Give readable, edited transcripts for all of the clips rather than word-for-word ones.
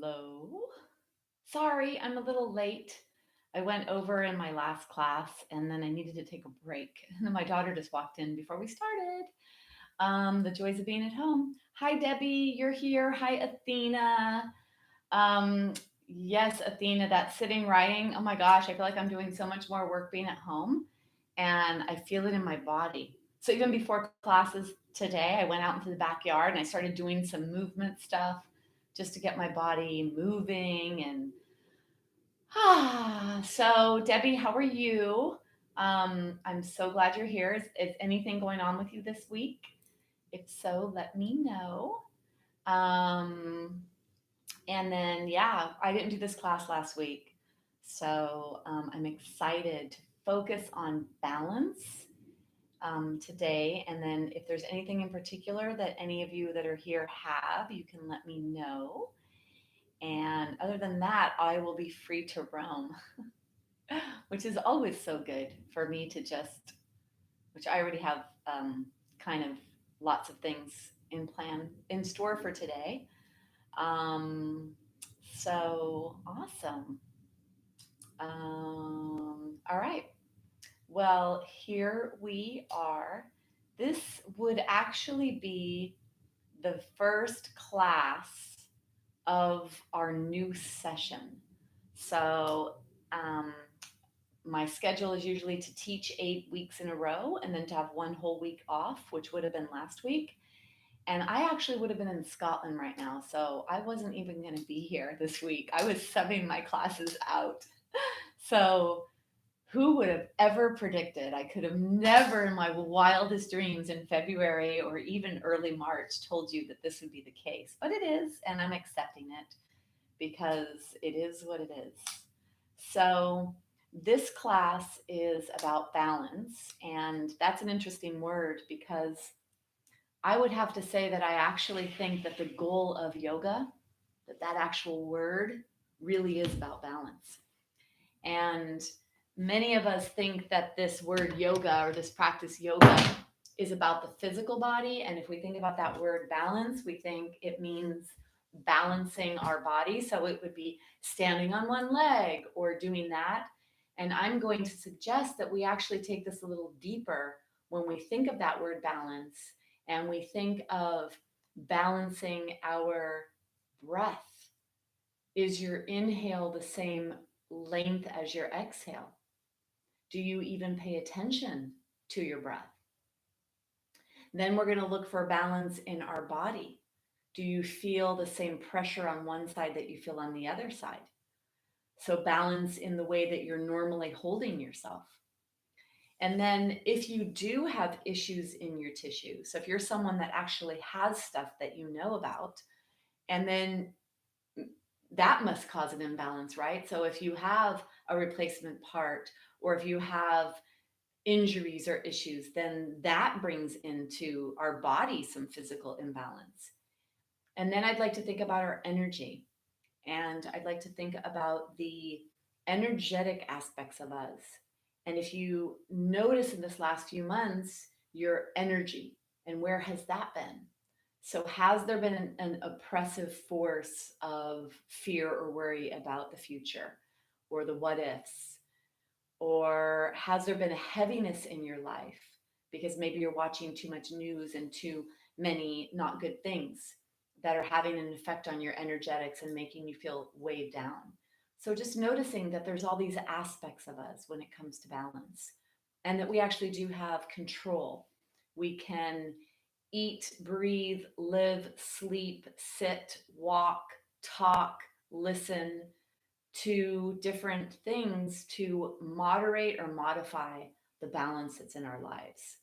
Hello. Sorry, I'm a little late. I went over in my last class and then I needed to take a break. And then my daughter just walked in before we started. The joys of being at home. Hi, Debbie, you're here. Hi, Athena. Um, yes, Athena, that sitting writing. Oh my gosh, I feel like I'm doing so much more work being at home and I feel it in my body. So even before classes today, I went out into the backyard and I started doing some movement stuff just to get my body moving and so Debbie, how are you? I'm so glad you're here. Is anything going on with you this week? If so, let me know. Um, and then, yeah, I didn't do this class last week. So I'm excited to focus on balance today. And then, if there's anything in particular that any of you that are here have, you can let me know. And other than that, I will be free to roam, which is always so good for me to just, which I already have kind of lots of things in store for today. Um, so awesome. All right. Well, here we are. This would actually be the first class of our new session. So, um, my schedule is usually to teach 8 weeks in a row and then to have one whole week off, which would have been last week. And I actually would have been in Scotland right now. So I wasn't even going to be here this week. I was subbing my classes out. So who would have ever predicted? I could have never in my wildest dreams in February or even early March told you that this would be the case. But it is, and I'm accepting it because it is what it is. So, this class is about balance, and that's an interesting word because I would have to say that I actually think that the goal of yoga, that actual word really is about balance. And many of us think that this word yoga or this practice yoga is about the physical body. And if we think about that word balance, we think it means balancing our body. So it would be standing on one leg or doing that. And I'm going to suggest that we actually take this a little deeper when we think of that word balance and we think of balancing our breath. Is your inhale the same length as your exhale? Do you even pay attention to your breath? Then we're going to look for balance in our body. Do you feel the same pressure on one side that you feel on the other side? So, balance in the way that you're normally holding yourself. And then, if you do have issues in your tissue, so if you're someone that actually has stuff that you know about, and then that must cause an imbalance, right? So, if you have a replacement part, or if you have injuries or issues, then that brings into our body some physical imbalance. And then I'd like to think about our energy. And I'd like to think about the energetic aspects of us. And if you notice in this last few months, your energy, and where has that been? So, has there been an oppressive force of fear or worry about the future or the what ifs? Or has there been a heaviness in your life because maybe you're watching too much news and too many not good things that are having an effect on your energetics and making you feel weighed down? So, just noticing that there's all these aspects of us when it comes to balance and that we actually do have control. We can eat, breathe, live, sleep, sit, walk, talk, listen, to different things to moderate or modify the balance that's in our lives.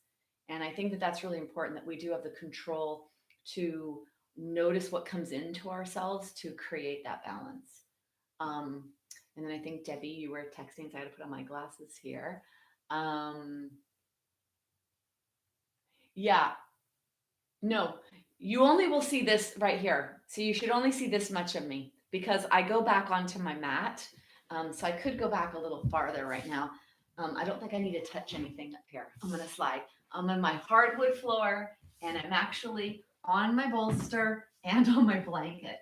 And I think that that's really important that we do have the control to notice what comes into ourselves to create that balance. Um, and then I think, Debbie, you were texting, so I had to put on my glasses here. Um, yeah, no, you only will see this right here. So you should only see this much of me because I go back onto my mat. So I could go back a little farther right now. I don't think I need to touch anything up here. I'm going to slide. I'm on my hardwood floor and I'm actually on my bolster and on my blanket.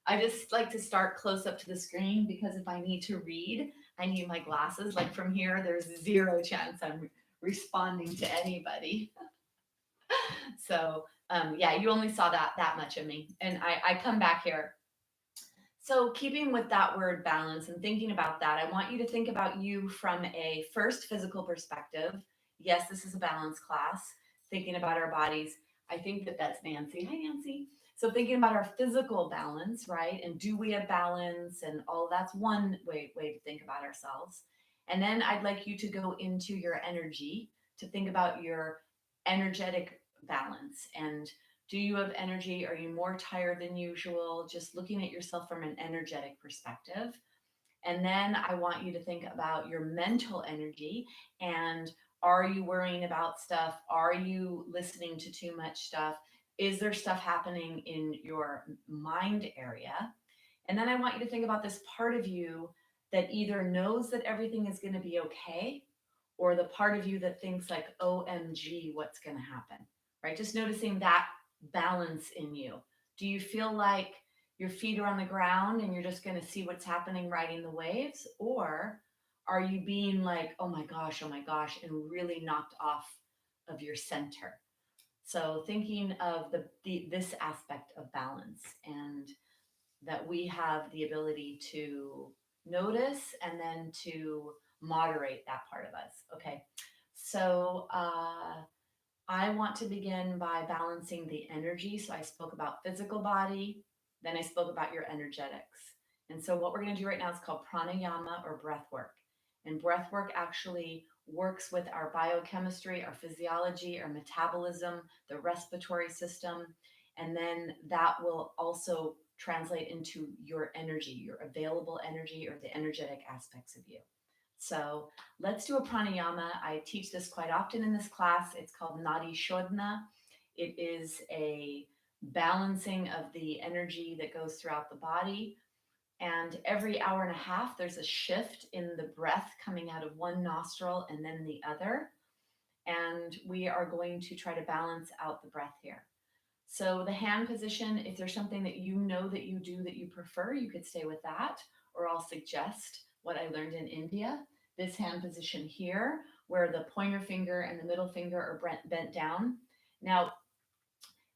I just like to start close up to the screen because if I need to read, I need my glasses. Like from here, there's zero chance I'm responding to anybody. So yeah, you only saw that much of me, and I come back here. So keeping with that word balance and thinking about that, I want you to think about you from a first physical perspective. Yes, this is a balance class. Thinking about our bodies. I think that that's Nancy. Hi, Nancy. So thinking about our physical balance, right? And do we have balance? And all that's one way to think about ourselves. And then I'd like you to go into your energy to think about your energetic balance. And do you have energy? Are you more tired than usual? Just looking at yourself from an energetic perspective. And then I want you to think about your mental energy and are you worrying about stuff? Are you listening to too much stuff? Is there stuff happening in your mind area? And then I want you to think about this part of you that either knows that everything is going to be okay or the part of you that thinks like, OMG, what's going to happen, right? Just noticing that balance in you. Do you feel like your feet are on the ground and you're just going to see what's happening riding the waves? Or are you being like, oh my gosh, and really knocked off of your center? So thinking of this aspect of balance and that we have the ability to notice and then to moderate that part of us. Okay. So I want to begin by balancing the energy. So I spoke about physical body, then I spoke about your energetics. And so what we're going to do right now is called pranayama or breath work. And breath work actually works with our biochemistry, our physiology, our metabolism, the respiratory system. And then that will also translate into your energy, your available energy, or the energetic aspects of you. So let's do a pranayama. I teach this quite often in this class. It's called Nadi Shodhana. It is a balancing of the energy that goes throughout the body. And every hour and a half, there's a shift in the breath coming out of one nostril and then the other. And we are going to try to balance out the breath here. So the hand position, if there's something that you know that you do that you prefer, you could stay with that, or I'll suggest what I learned in India. This hand position here, where the pointer finger and the middle finger are bent down. Now,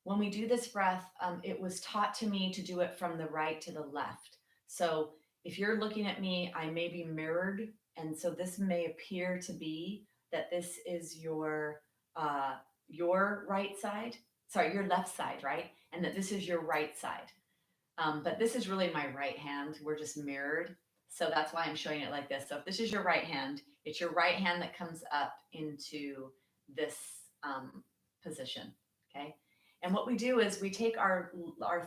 when we do this breath, it was taught to me to do it from the right to the left. So if you're looking at me, I may be mirrored. And so this may appear to be that this is your right side, sorry, your left side, right? And that this is your right side. But this is really my right hand. We're just mirrored. So that's why I'm showing it like this. So if this is your right hand, it's your right hand that comes up into this position. Okay. And what we do is we take our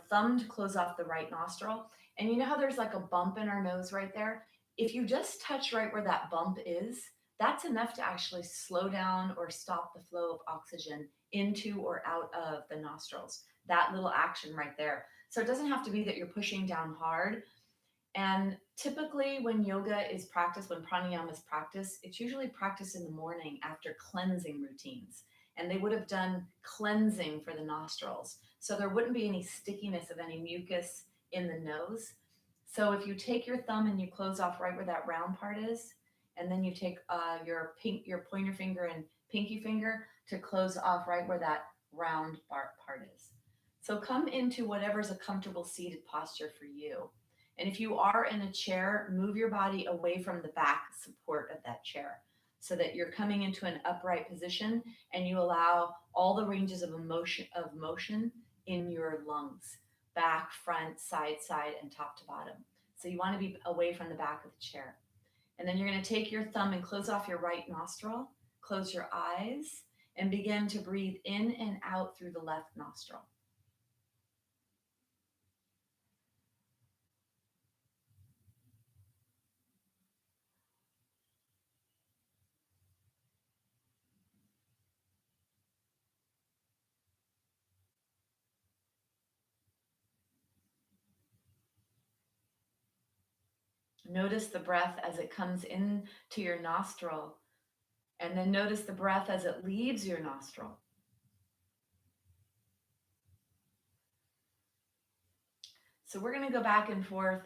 thumb to close off the right nostril. And you know how there's like a bump in our nose right there? If you just touch right where that bump is, that's enough to actually slow down or stop the flow of oxygen into or out of the nostrils. That little action right there. So it doesn't have to be that you're pushing down hard. And typically, when yoga is practiced, when pranayama is practiced, it's usually practiced in the morning after cleansing routines. And they would have done cleansing for the nostrils. So there wouldn't be any stickiness of any mucus in the nose. So if you take your thumb and you close off right where that round part is, and then you take your pointer finger and pinky finger to close off right where that round part is. So come into whatever's a comfortable seated posture for you. And if you are in a chair, move your body away from the back support of that chair so that you're coming into an upright position and you allow all the ranges of motion in your lungs, back, front, side, and top to bottom. So you want to be away from the back of the chair. And then you're going to take your thumb and close off your right nostril, close your eyes, and begin to breathe in and out through the left nostril. Notice the breath as it comes into your nostril, and then notice the breath as it leaves your nostril. So we're going to go back and forth,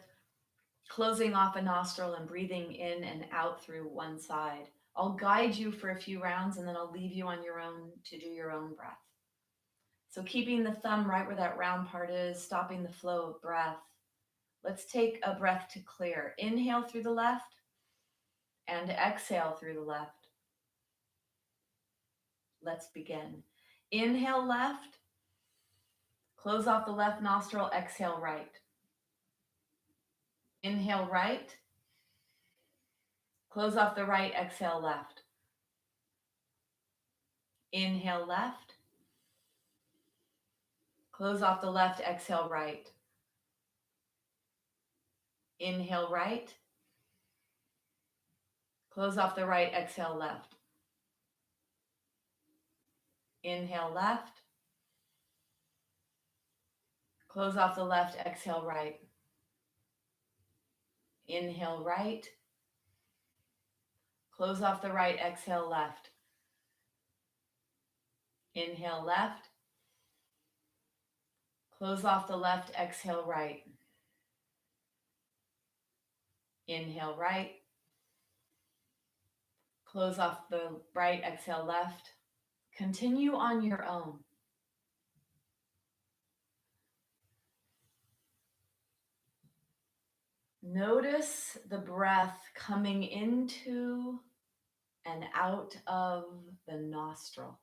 closing off a nostril and breathing in and out through one side. I'll guide you for a few rounds and then I'll leave you on your own to do your own breath. So keeping the thumb right where that round part is, stopping the flow of breath. Let's take a breath to clear. Inhale through the left and exhale through the left. Let's begin. Inhale left, close off the left nostril, exhale right. Inhale right, close off the right, exhale left. Inhale left, close off the left, exhale right. Inhale right, close off the right, exhale left. Inhale left, close off the left, exhale right. Inhale right, close off the right, exhale left. Inhale left, close off the left, exhale right. Inhale right, close off the right, exhale left. Continue on your own. Notice the breath coming into and out of the nostril.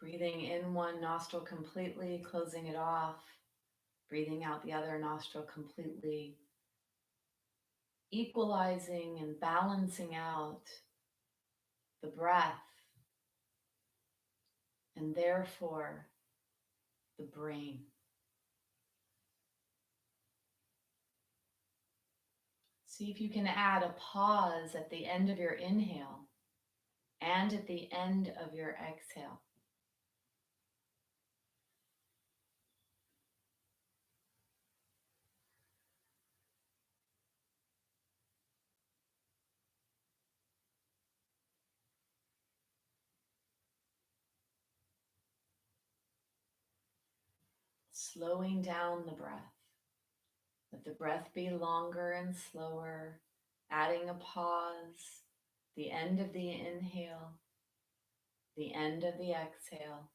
Breathing in one nostril completely, closing it off. Breathing out the other nostril completely. Equalizing and balancing out the breath and therefore the brain. See if you can add a pause at the end of your inhale and at the end of your exhale. Slowing down the breath. Let the breath be longer and slower, adding a pause, the end of the inhale, the end of the exhale.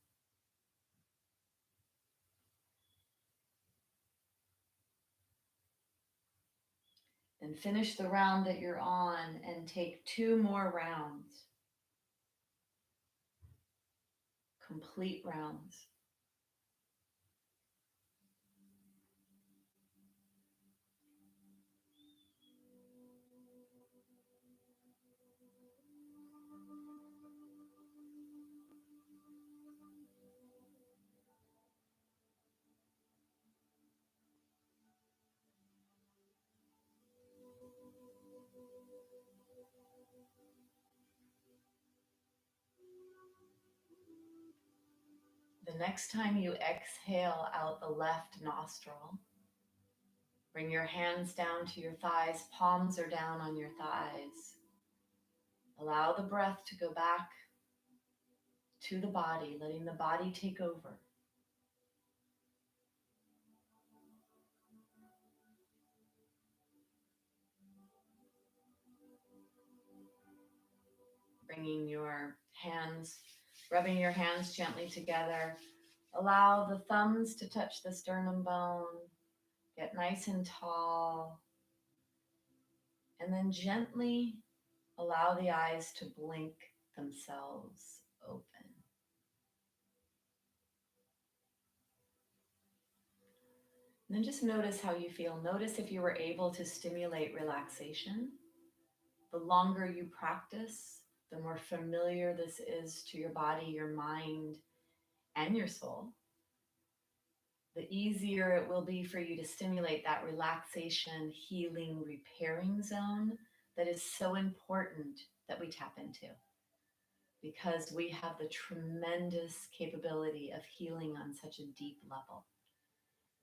Then finish the round that you're on and take 2 more rounds. Complete rounds. The next time you exhale out the left nostril, bring your hands down to your thighs, palms are down on your thighs. Allow the breath to go back to the body, letting the body take over. Bringing your hands, rubbing your hands gently together. Allow the thumbs to touch the sternum bone. Get nice and tall. And then gently allow the eyes to blink themselves open. And then just notice how you feel. Notice if you were able to stimulate relaxation. The longer you practice, the more familiar this is to your body, your mind, and your soul, the easier it will be for you to stimulate that relaxation, healing, repairing zone that is so important that we tap into, because we have the tremendous capability of healing on such a deep level.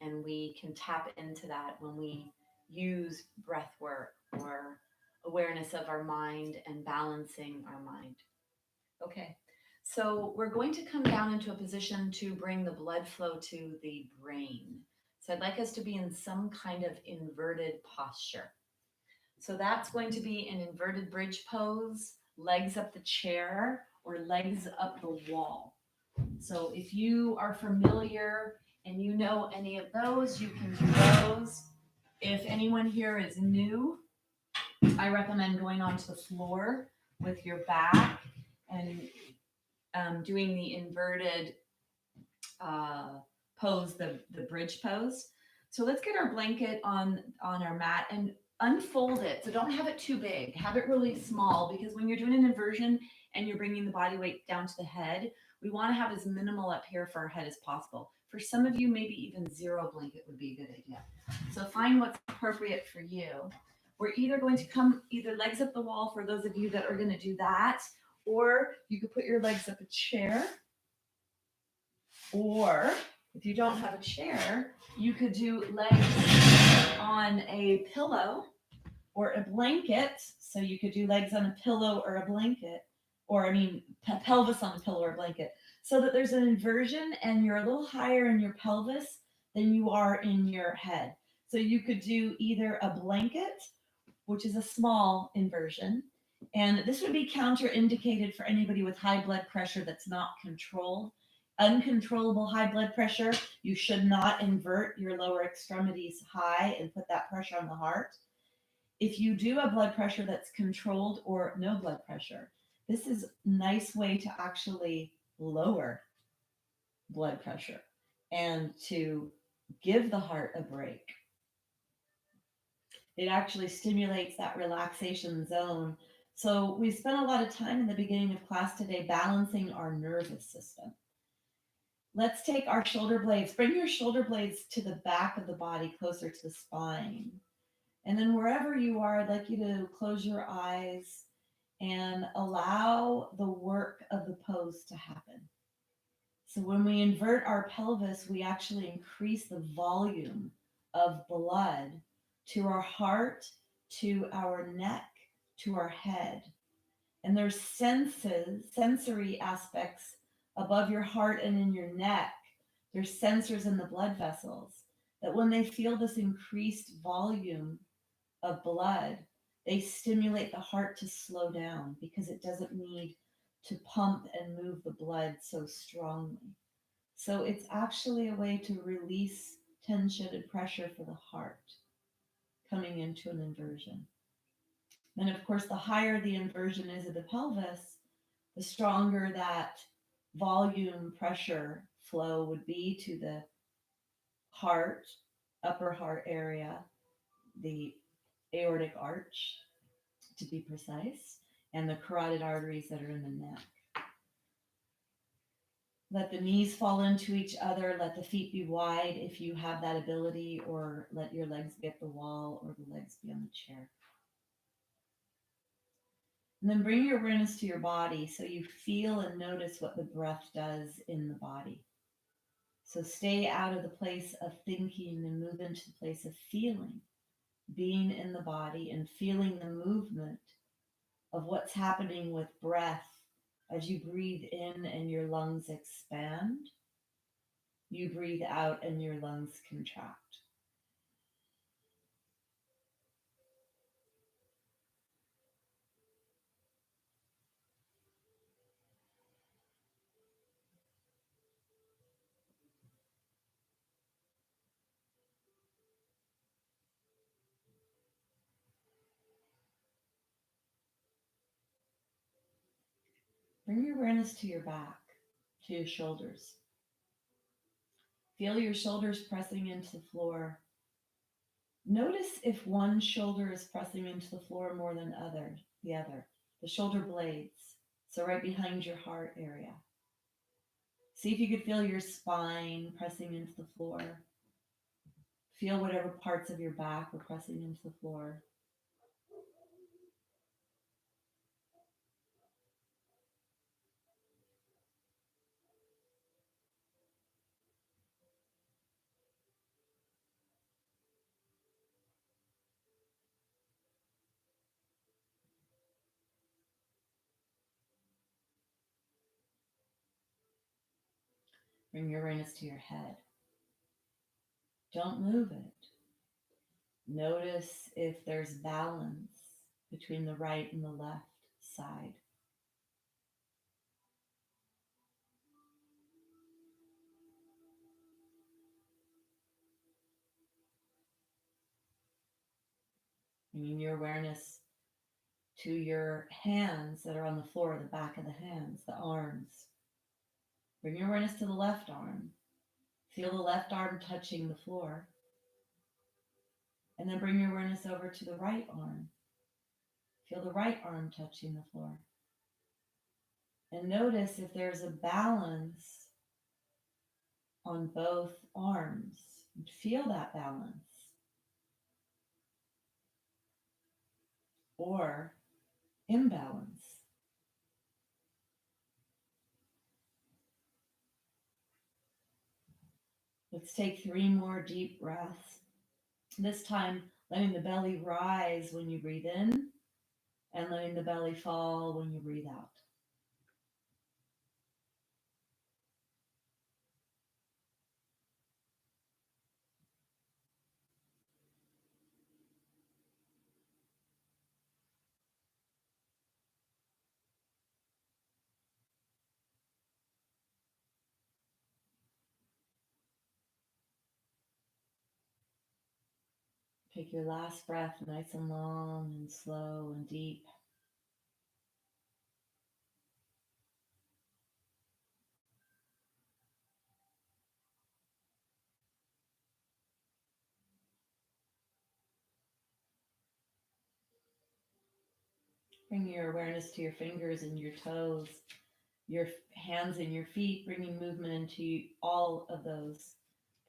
And we can tap into that when we use breath work or awareness of our mind and balancing our mind. Okay, so we're going to come down into a position to bring the blood flow to the brain. So I'd like us to be in some kind of inverted posture. So that's going to be an inverted bridge pose, legs up the chair or legs up the wall. So if you are familiar and you know any of those, you can do those. If anyone here is new, I recommend going onto the floor with your back and doing the inverted uh, pose, the bridge pose. So let's get our blanket on our mat and unfold it. So don't have it too big. Have it really small, because when you're doing an inversion and you're bringing the body weight down to the head, we want to have as minimal up here for our head as possible. For some of you, maybe even zero blanket would be a good idea. So find what's appropriate for you. We're either going to come either legs up the wall for those of you that are going to do that, or you could put your legs up a chair. Or if you don't have a chair, you could do legs on a pillow or a blanket. So you could do legs on a pillow or a blanket, or I mean, pelvis on a pillow or a blanket, so that there's an inversion and you're a little higher in your pelvis than you are in your head. So you could do either a blanket, which is a small inversion, and this would be counterindicated for anybody with high blood pressure that's not controlled. Uncontrollable high blood pressure, you should not invert your lower extremities high and put that pressure on the heart. If you do have blood pressure that's controlled or no blood pressure, this is a nice way to actually lower blood pressure and to give the heart a break. It actually stimulates that relaxation zone. So we spent a lot of time in the beginning of class today balancing our nervous system. Let's take our shoulder blades. Bring your shoulder blades to the back of the body, closer to the spine. And then wherever you are, I'd like you to close your eyes and allow the work of the pose to happen. So when we invert our pelvis, we actually increase the volume of blood to our heart, to our neck, to our head. And there's sensory aspects above your heart and in your neck. There's sensors in the blood vessels that when they feel this increased volume of blood, they stimulate the heart to slow down because it doesn't need to pump and move the blood so strongly. So it's actually a way to release tension and pressure for the heart coming into an inversion. And of course, the higher the inversion is of the pelvis, the stronger that volume pressure flow would be to the heart, upper heart area, the aortic arch, to be precise, and the carotid arteries that are in the neck. Let the knees fall into each other. Let the feet be wide if you have that ability, or let your legs be at the wall or the legs be on the chair. And then bring your awareness to your body so you feel and notice what the breath does in the body. So stay out of the place of thinking and move into the place of feeling, being in the body and feeling the movement of what's happening with breath as you breathe in and your lungs expand. You breathe out and your lungs contract. Bring your awareness to your back, to your shoulders. Feel your shoulders pressing into the floor. Notice if one shoulder is pressing into the floor more than other. the other, the shoulder blades. So right behind your heart area. See if you could feel your spine pressing into the floor. Feel whatever parts of your back are pressing into the floor. Bring your awareness to your head. Don't move it. Notice if there's balance between the right and the left side. Bringing your awareness to your hands that are on the floor, the back of the hands, the arms. Bring your awareness to the left arm. Feel the left arm touching the floor. And then bring your awareness over to the right arm. Feel the right arm touching the floor. And notice if there's a balance on both arms. Feel that balance. Or imbalance. Let's take 3 more deep breaths. This time, letting the belly rise when you breathe in and letting the belly fall when you breathe out. Take your last breath nice and long and slow and deep. Bring your awareness to your fingers and your toes, your hands and your feet, bringing movement into all of those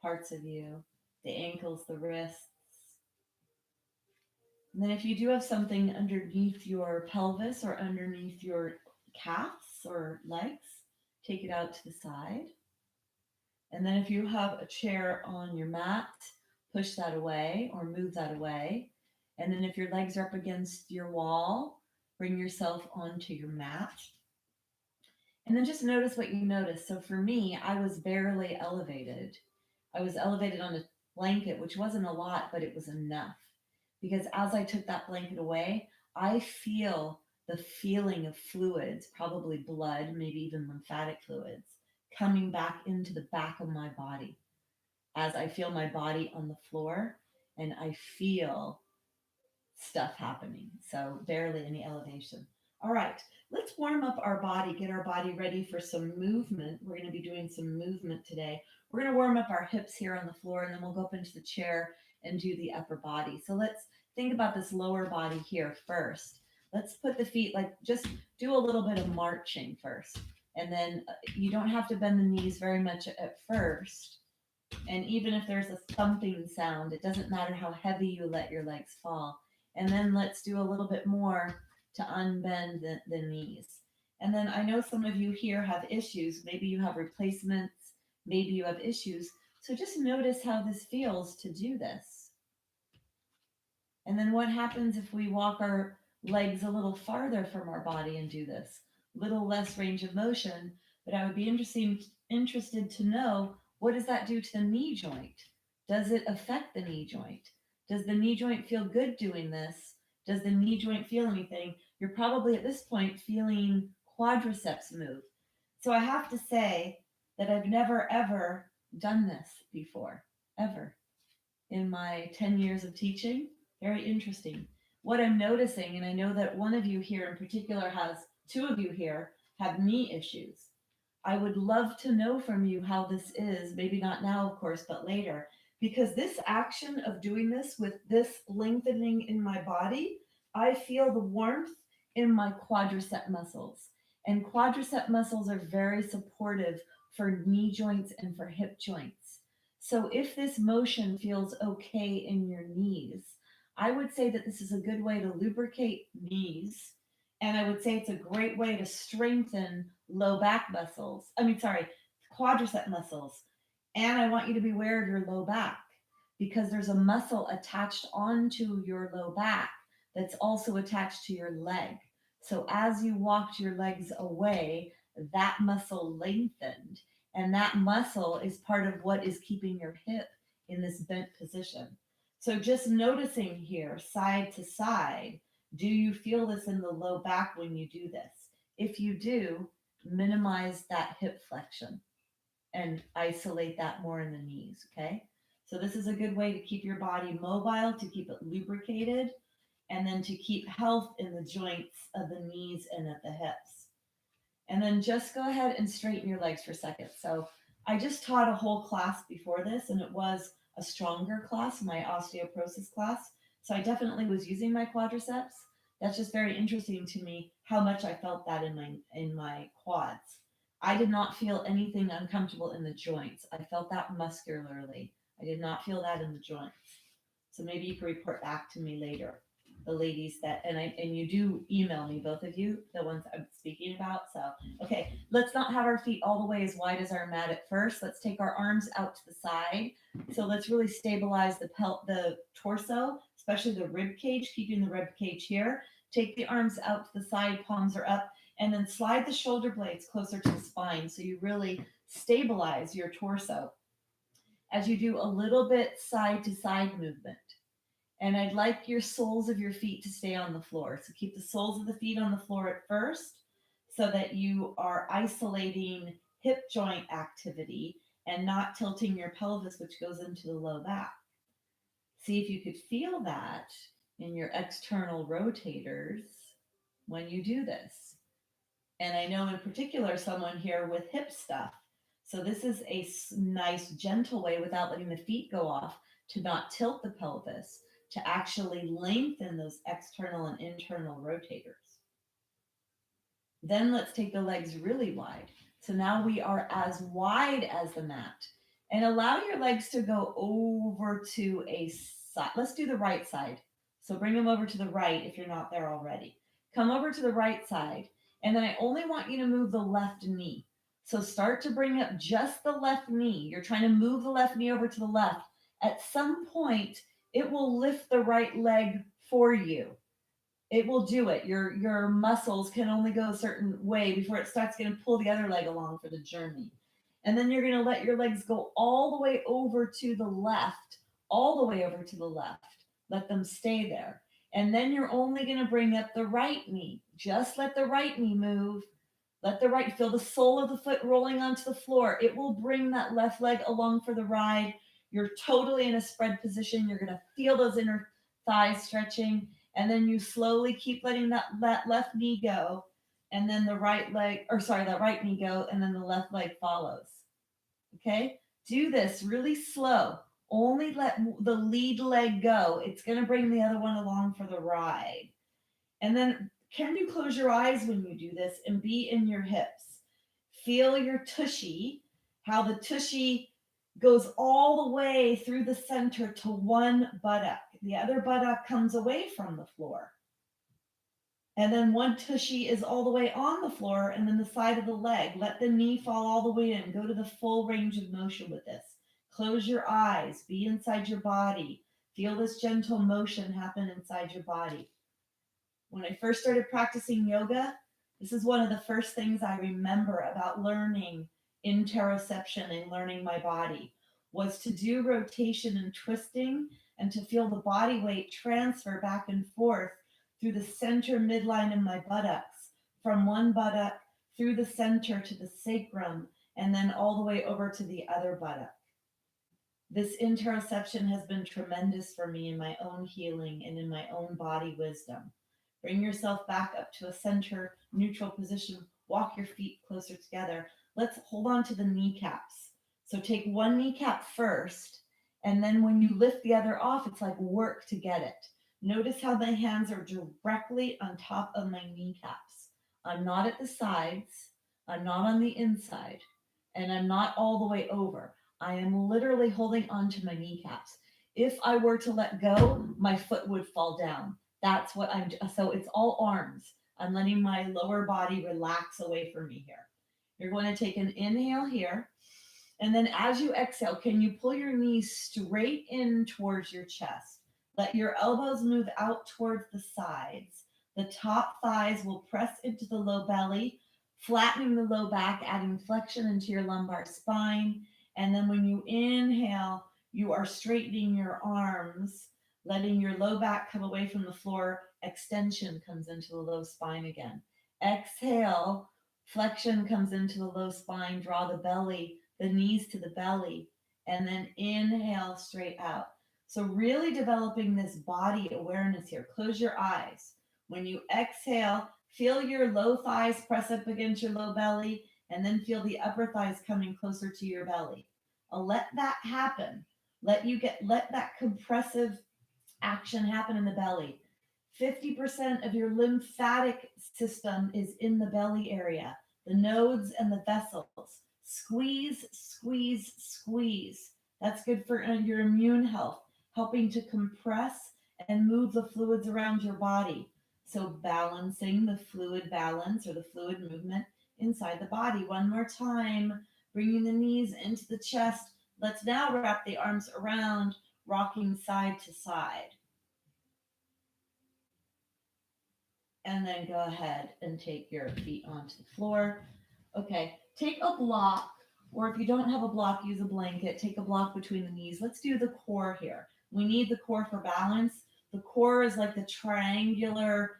parts of you, the ankles, the wrists. And then if you do have something underneath your pelvis or underneath your calves or legs, take it out to the side. And then if you have a chair on your mat, push that away or move that away. And then if your legs are up against your wall, bring yourself onto your mat. And then just notice what you notice. So for me, I was barely elevated. I was elevated on a blanket, which wasn't a lot, but it was enough. Because as I took that blanket away, I feel the feeling of fluids, probably blood, maybe even lymphatic fluids, coming back into the back of my body as I feel my body on the floor and I feel stuff happening. So barely any elevation. All right, let's warm up our body, get our body ready for some movement. We're going to be doing some movement today. We're going to warm up our hips here on the floor and then we'll go up into the chair and do the upper body. So let's think about this lower body here first. Let's put the feet like just do a little bit of marching first. And then you don't have to bend the knees very much at first. And even if there's a thumping sound, it doesn't matter how heavy you let your legs fall. And then let's do a little bit more to unbend the knees. And then I know some of you here have issues. Maybe you have replacements, maybe you have issues. So just notice how this feels to do this. And then what happens if we walk our legs a little farther from our body and do this? Little less range of motion, but I would be interested to know, what does that do to the knee joint? Does it affect the knee joint? Does the knee joint feel good doing this? Does the knee joint feel anything? You're probably at this point feeling quadriceps move. So I have to say that I've never ever done this before, ever in my 10 years of teaching. Very interesting. What I'm noticing, and I know that one of you here in particular has, two of you here have knee issues. I would love to know from you how this is, maybe not now, of course, but later, because this action of doing this with this lengthening in my body, I feel the warmth in my quadricep muscles. And quadricep muscles are very supportive for knee joints and for hip joints. So if this motion feels okay in your knees, I would say that this is a good way to lubricate knees. And I would say it's a great way to strengthen low back muscles. Quadricep muscles. And I want you to be aware of your low back because there's a muscle attached onto your low back that's also attached to your leg. So as you walked your legs away, that muscle lengthened, and that muscle is part of what is keeping your hip in this bent position. So just noticing here, side to side, do you feel this in the low back when you do this? If you do, minimize that hip flexion and isolate that more in the knees, okay? So this is a good way to keep your body mobile, to keep it lubricated, and then to keep health in the joints of the knees and at the hips. And then just go ahead and straighten your legs for a second. So I just taught a whole class before this, and it was a stronger class, my osteoporosis class. So I definitely was using my quadriceps. That's just very interesting to me how much I felt that in my quads. I did not feel anything uncomfortable in the joints. I felt that muscularly. I did not feel that in the joints. So maybe you can report back to me later. The ladies that and you do email me, both of you, the ones I'm speaking about. So okay, let's not have our feet all the way as wide as our mat at first. Let's take our arms out to the side. So let's really stabilize the torso, especially the rib cage, keeping the rib cage here. Take the arms out to the side, palms are up, and then slide the shoulder blades closer to the spine so you really stabilize your torso as you do a little bit side to side movement. And I'd like your soles of your feet to stay on the floor. So keep the soles of the feet on the floor at first so that you are isolating hip joint activity and not tilting your pelvis, which goes into the low back. See if you could feel that in your external rotators when you do this. And I know in particular someone here with hip stuff. So this is a nice, gentle way without letting the feet go off to not tilt the pelvis, to actually lengthen those external and internal rotators. Then let's take the legs really wide. So now we are as wide as the mat. And allow your legs to go over to a side. Let's do the right side. So bring them over to the right if you're not there already. Come over to the right side. And then I only want you to move the left knee. So start to bring up just the left knee. You're trying to move the left knee over to the left. At some point, it will lift the right leg for you. It will do it. Your muscles can only go a certain way before it starts going to pull the other leg along for the journey. And then you're going to let your legs go all the way over to the left, all the way over to the left. Let them stay there. And then you're only going to bring up the right knee. Just let the right knee move. Let the right, feel the sole of the foot rolling onto the floor. It will bring that left leg along for the ride. You're totally in a spread position. You're going to feel those inner thighs stretching. And then you slowly keep letting that left knee go. And then the right leg, or sorry, that right knee go. And then the left leg follows. Okay? Do this really slow. Only let the lead leg go. It's going to bring the other one along for the ride. And then can you close your eyes when you do this and be in your hips? Feel your tushy, how the tushy goes all the way through the center to one buttock. The other buttock comes away from the floor. And then one tushy is all the way on the floor and then the side of the leg. Let the knee fall all the way in. Go to the full range of motion with this. Close your eyes. Be inside your body. Feel this gentle motion happen inside your body. When I first started practicing yoga, this is one of the first things I remember about learning interoception and learning my body was to do rotation and twisting and to feel the body weight transfer back and forth through the center midline of my buttocks, from one buttock through the center to the sacrum, and then all the way over to the other buttock. This interoception has been tremendous for me in my own healing and in my own body wisdom. Bring yourself back up to a center neutral position. Walk your feet closer together. Let's hold on to the kneecaps. So take one kneecap first, and then when you lift the other off, it's like work to get it. Notice how the hands are directly on top of my kneecaps. I'm not at the sides, I'm not on the inside, and I'm not all the way over. I am literally holding onto my kneecaps. If I were to let go, my foot would fall down. That's what so it's all arms. I'm letting my lower body relax away from me here. You're going to take an inhale here. And then as you exhale, can you pull your knees straight in towards your chest? Let your elbows move out towards the sides. The top thighs will press into the low belly, flattening the low back, adding flexion into your lumbar spine. And then when you inhale, you are straightening your arms, letting your low back come away from the floor. Extension comes into the low spine again. Exhale, flexion comes into the low spine, draw the knees to the belly, and then inhale straight out. So, really developing this body awareness here. Close your eyes. When you exhale, feel your low thighs press up against your low belly, and then feel the upper thighs coming closer to your belly. Let that happen. Let that compressive action happen in the belly. 50% of your lymphatic system is in the belly area, the nodes and the vessels. Squeeze, squeeze, squeeze. That's good for your immune health, helping to compress and move the fluids around your body. So, balancing the fluid balance or the fluid movement inside the body. One more time, bringing the knees into the chest. Let's now wrap the arms around, rocking side to side. And then go ahead and take your feet onto the floor. Okay, take a block, or if you don't have a block, use a blanket. Take a block between the knees. Let's do the core here. We need the core for balance. The core is like the triangular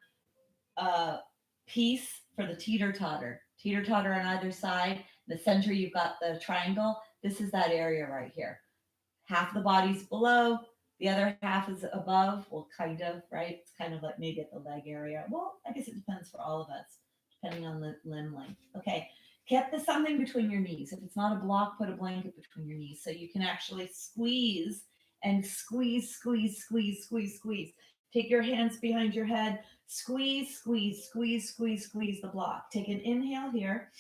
uh, piece for the teeter totter. Teeter totter on either side. The center, you've got the triangle. This is that area right here. Half the body's below, the other half is above. Well, kind of, right? It's kind of like maybe at the leg area. Well, I guess it depends for all of us, depending on the limb length. Okay, get the something between your knees. If it's not a block, put a blanket between your knees so you can actually squeeze and squeeze, squeeze, squeeze, squeeze, squeeze. Take your hands behind your head, squeeze, squeeze, squeeze, squeeze, squeeze the block. Take an inhale here.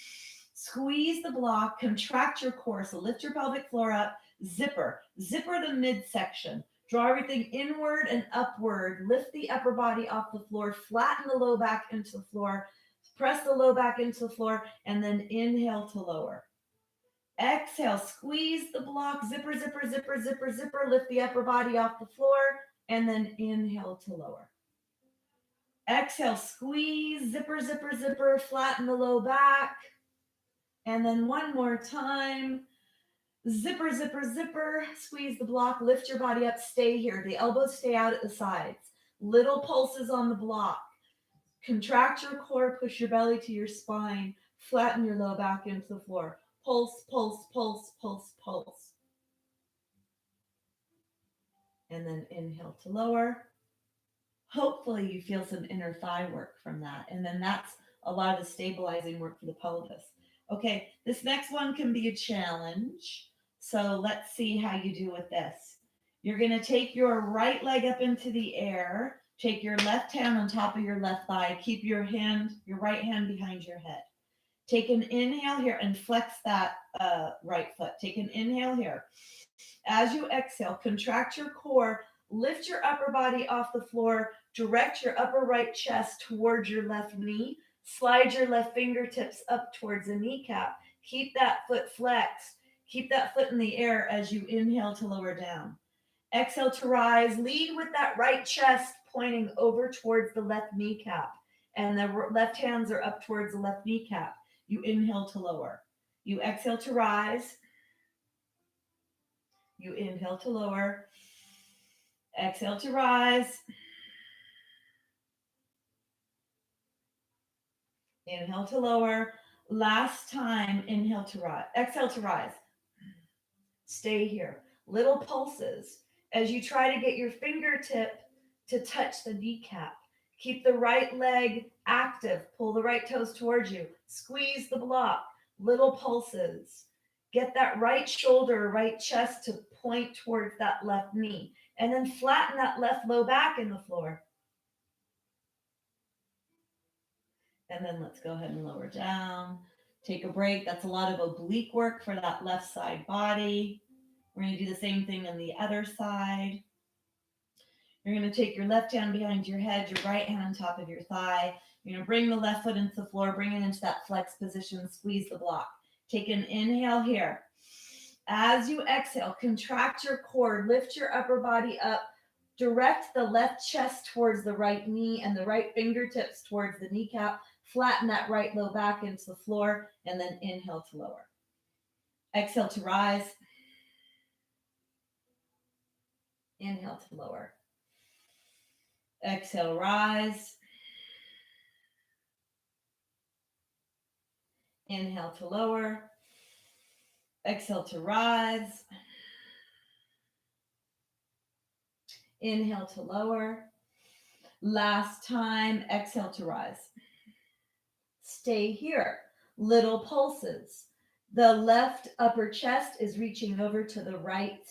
Squeeze the block, contract your core. So lift your pelvic floor up, zipper the midsection. Draw everything inward and upward. Lift the upper body off the floor, flatten the low back into the floor, press the low back into the floor, and then inhale to lower. Exhale, squeeze the block, zipper, zipper, zipper, zipper, zipper. Lift the upper body off the floor, and then inhale to lower. Exhale, squeeze, zipper, zipper, zipper, flatten the low back. And then one more time. Zipper, zipper, zipper. Squeeze the block. Lift your body up. Stay here. The elbows stay out at the sides. Little pulses on the block. Contract your core. Push your belly to your spine. Flatten your low back into the floor. Pulse, pulse, pulse, pulse, pulse. And then inhale to lower. Hopefully, you feel some inner thigh work from that. And then that's a lot of the stabilizing work for the pelvis. Okay, this next one can be a challenge. So let's see how you do with this. You're going to take your right leg up into the air. Take your left hand on top of your left thigh. Keep your right hand behind your head. Take an inhale here and flex that right foot. Take an inhale here. As you exhale, contract your core, lift your upper body off the floor, direct your upper right chest towards your left knee, slide your left fingertips up towards the kneecap. Keep that foot flexed. Keep that foot in the air as you inhale to lower down. Exhale to rise. Lead with that right chest pointing over towards the left kneecap. And the left hands are up towards the left kneecap. You inhale to lower. You exhale to rise. You inhale to lower. Exhale to rise. Inhale to lower. Last time, inhale to rise. Exhale to rise. Stay here. Little pulses as you try to get your fingertip to touch the kneecap. Keep the right leg active. Pull the right toes towards you. Squeeze the block. Little pulses. Get that right shoulder, right chest to point towards that left knee. And then flatten that left low back in the floor. And then let's go ahead and lower down. Take a break. That's a lot of oblique work for that left side body. We're going to do the same thing on the other side. You're going to take your left hand behind your head, your right hand on top of your thigh. You're going to bring the left foot into the floor, bring it into that flex position, squeeze the block. Take an inhale here. As you exhale, contract your core, lift your upper body up, direct the left chest towards the right knee and the right fingertips towards the kneecap. Flatten that right low back into the floor, and then inhale to lower. Exhale to rise. Inhale to lower. Exhale, rise. Inhale to lower. Exhale to rise. Inhale to lower. Last time, exhale to rise. Stay here. Little pulses. The left upper chest is reaching over to the right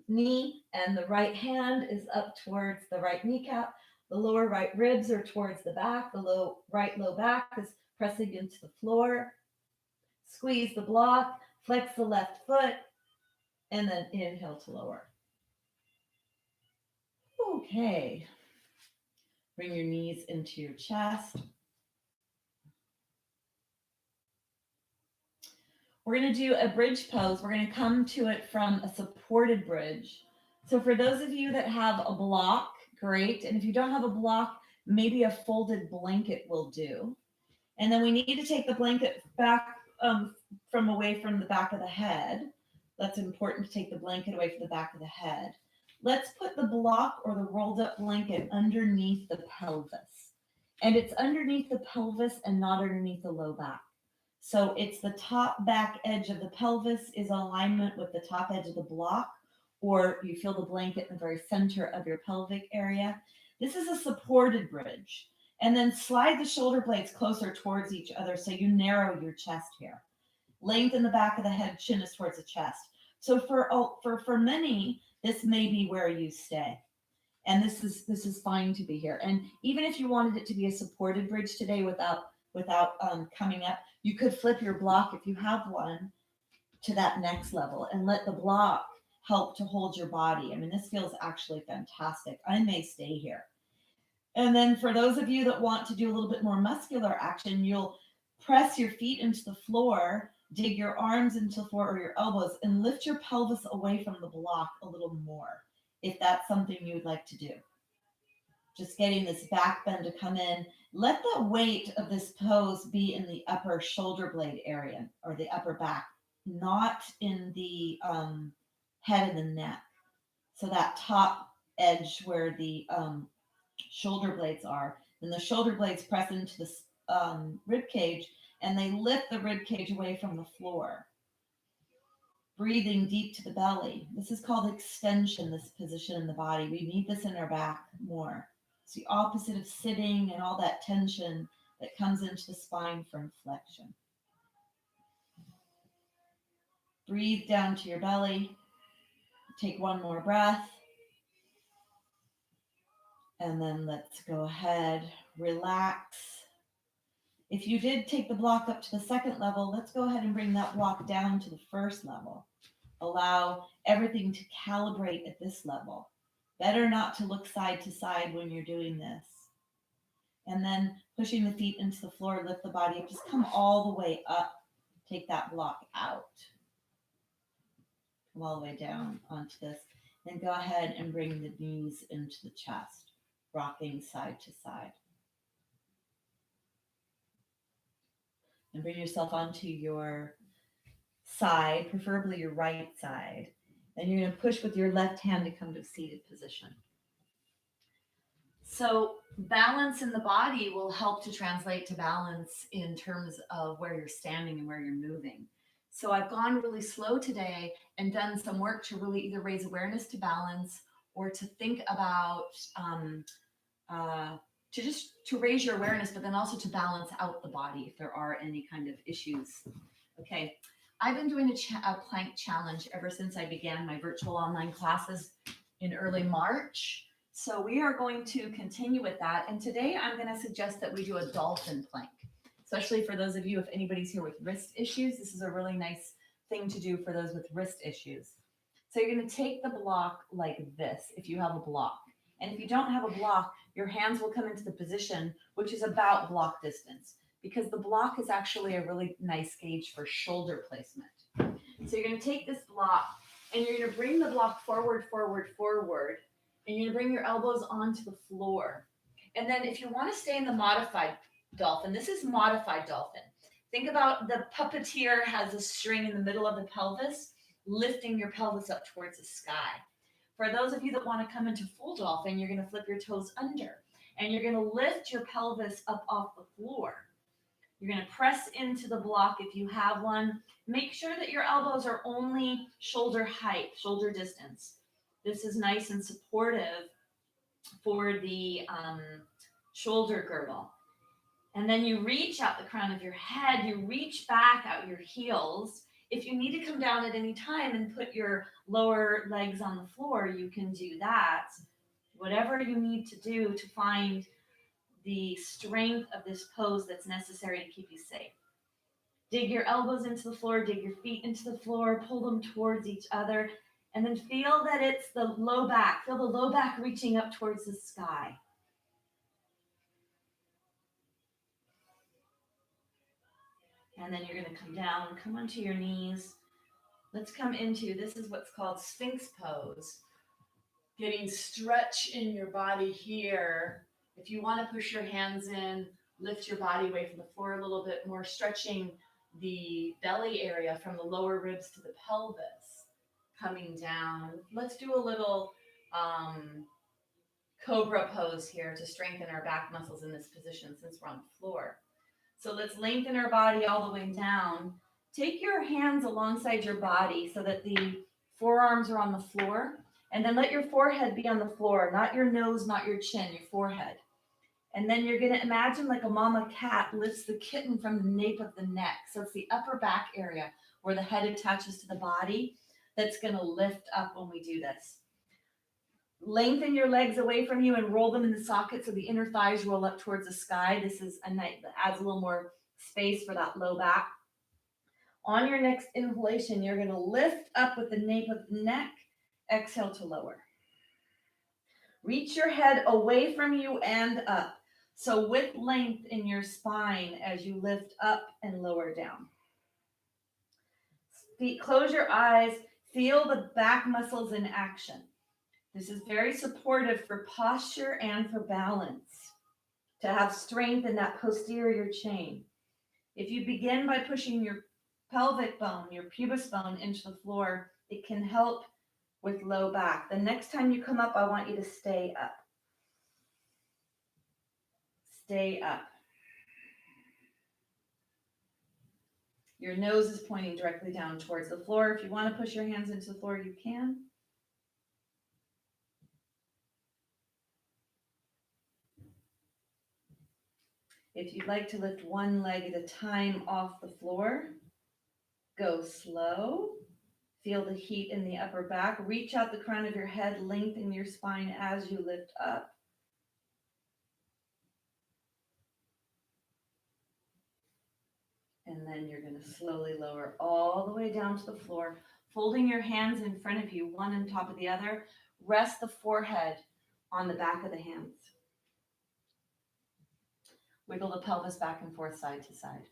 knee, and the right hand is up towards the right kneecap. The lower right ribs are towards the back. The right low back is pressing into the floor. Squeeze the block, flex the left foot, and then inhale to lower. Okay. Bring your knees into your chest. We're going to do a bridge pose. We're going to come to it from a supported bridge. So for those of you that have a block, great. And if you don't have a block, maybe a folded blanket will do. And then we need to take the blanket back from away from the back of the head. That's important to take the blanket away from the back of the head. Let's put the block or the rolled up blanket underneath the pelvis. And it's underneath the pelvis and not underneath the low back. So it's the top back edge of the pelvis is in alignment with the top edge of the block, or you feel the blanket in the very center of your pelvic area. This is a supported bridge. And then slide the shoulder blades closer towards each other so you narrow your chest here. Lengthen the back of the head, chin is towards the chest. So for many, this may be where you stay. And this is fine to be here. And even if you wanted it to be a supported bridge today without coming up, you could flip your block if you have one to that next level and let the block help to hold your body. I mean, this feels actually fantastic. I may stay here. And then for those of you that want to do a little bit more muscular action, you'll press your feet into the floor, dig your arms into the floor or your elbows, and lift your pelvis away from the block a little more, if that's something you would like to do. Just getting this back bend to come in. Let the weight of this pose be in the upper shoulder blade area or the upper back, not in the head and the neck. So that top edge where the shoulder blades are, and the shoulder blades press into the rib cage, and they lift the rib cage away from the floor. Breathing deep to the belly. This is called extension, this position in the body. We need this in our back more. It's the opposite of sitting and all that tension that comes into the spine from flexion. Breathe down to your belly. Take one more breath. And then let's go ahead, relax. If you did take the block up to the second level, let's go ahead and bring that block down to the first level. Allow everything to calibrate at this level. Better not to look side to side when you're doing this. And then pushing the feet into the floor, lift the body up, just come all the way up. Take that block out. Come all the way down onto this. Then go ahead and bring the knees into the chest, rocking side to side. And bring yourself onto your side, preferably your right side. Then you're going to push with your left hand to come to a seated position. So balance in the body will help to translate to balance in terms of where you're standing and where you're moving. So I've gone really slow today and done some work to really either raise awareness to balance or to think about to raise your awareness, but then also to balance out the body if there are any kind of issues. Okay. I've been doing a plank challenge ever since I began my virtual online classes in early March. So we are going to continue with that. And today I'm going to suggest that we do a dolphin plank, especially for those of you, if anybody's here with wrist issues, this is a really nice thing to do for those with wrist issues. So you're going to take the block like this if you have a block. And if you don't have a block, your hands will come into the position, which is about block distance, because the block is actually a really nice gauge for shoulder placement. So you're going to take this block and you're going to bring the block forward, forward, forward, and you're going to bring your elbows onto the floor. And then if you want to stay in the modified dolphin, this is modified dolphin. Think about the puppeteer has a string in the middle of the pelvis, lifting your pelvis up towards the sky. For those of you that want to come into full dolphin, you're going to flip your toes under and you're going to lift your pelvis up off the floor. You're going to press into the block if you have one. Make sure that your elbows are only shoulder height, shoulder distance. This is nice and supportive for the shoulder girdle. And then you reach out the crown of your head, you reach back out your heels. If you need to come down at any time and put your lower legs on the floor, you can do that. Whatever you need to do to find the strength of this pose that's necessary to keep you safe. Dig your elbows into the floor, dig your feet into the floor, pull them towards each other, and then feel that it's the low back. Feel the low back reaching up towards the sky. And then you're going to come down, come onto your knees. Let's come into, this is what's called Sphinx pose. Getting stretch in your body here. If you want to push your hands in, lift your body away from the floor a little bit more, stretching the belly area from the lower ribs to the pelvis. Coming down. Let's do a little cobra pose here to strengthen our back muscles in this position since we're on the floor. So let's lengthen our body all the way down. Take your hands alongside your body so that the forearms are on the floor. And then let your forehead be on the floor, not your nose, not your chin, your forehead. And then you're going to imagine like a mama cat lifts the kitten from the nape of the neck. So it's the upper back area where the head attaches to the body that's going to lift up when we do this. Lengthen your legs away from you and roll them in the socket so the inner thighs roll up towards the sky. This is a night that adds a little more space for that low back. On your next inhalation, you're going to lift up with the nape of the neck. Exhale to lower. Reach your head away from you and up. So with length in your spine as you lift up and lower down. Close your eyes. Feel the back muscles in action. This is very supportive for posture and for balance, to have strength in that posterior chain. If you begin by pushing your pelvic bone, your pubis bone into the floor, it can help with low back. The next time you come up, I want you to stay up. Stay up. Your nose is pointing directly down towards the floor. If you want to push your hands into the floor, you can. If you'd like to lift one leg at a time off the floor, go slow. Feel the heat in the upper back. Reach out the crown of your head, lengthen your spine as you lift up. And then you're going to slowly lower all the way down to the floor, folding your hands in front of you, one on top of the other. Rest the forehead on the back of the hands. Wiggle the pelvis back and forth, side to side.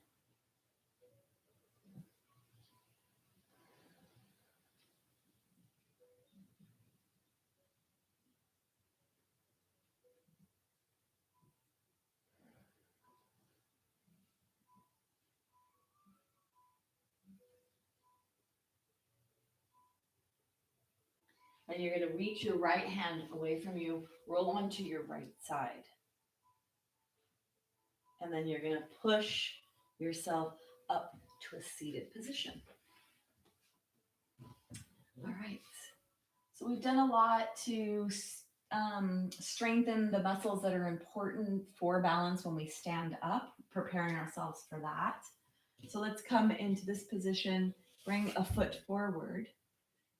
And you're going to reach your right hand away from you, roll onto your right side. And then you're going to push yourself up to a seated position. All right. So we've done a lot to strengthen the muscles that are important for balance when we stand up, preparing ourselves for that. So let's come into this position Bring a foot forward.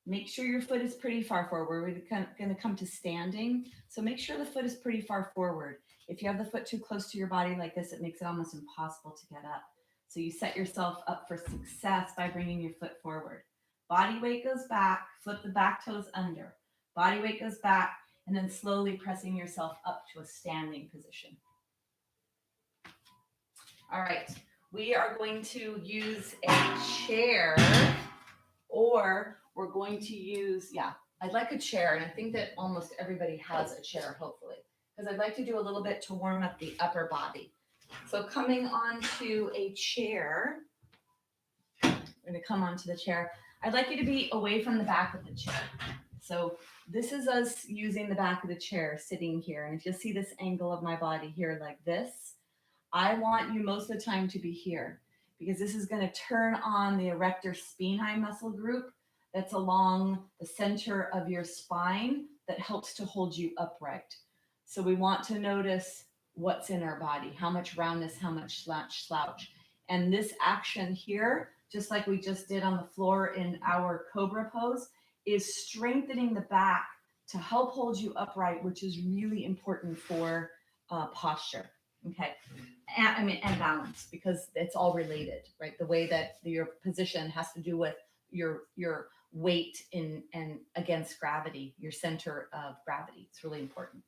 Make sure your foot is pretty far forward. We're going to come to standing. So make sure the foot is pretty far forward. If you have the foot too close to your body like this, it makes it almost impossible to get up. So you set yourself up for success by bringing your foot forward. Body weight goes back, flip the back toes under. Body weight goes back, and then slowly pressing yourself up to a standing position. All right, we are going to use a chair, or we're going to use, yeah, I'd like a chair, and I think that almost everybody has a chair, hopefully, because I'd like to do a little bit to warm up the upper body. So coming onto a chair, we're going to come onto the chair. I'd like you to be away from the back of the chair. So this is us using the back of the chair, sitting here. And if you'll see this angle of my body here like this, I want you most of the time to be here, because this is going to turn on the erector spinae muscle group that's along the center of your spine that helps to hold you upright. So we want to notice what's in our body, how much roundness, how much slouch. And this action here, just like we just did on the floor in our cobra pose, is strengthening the back to help hold you upright, which is really important for posture. Okay. And balance, because it's all related, right? The way that your position has to do with your weight in and against gravity, your center of gravity. It's really important.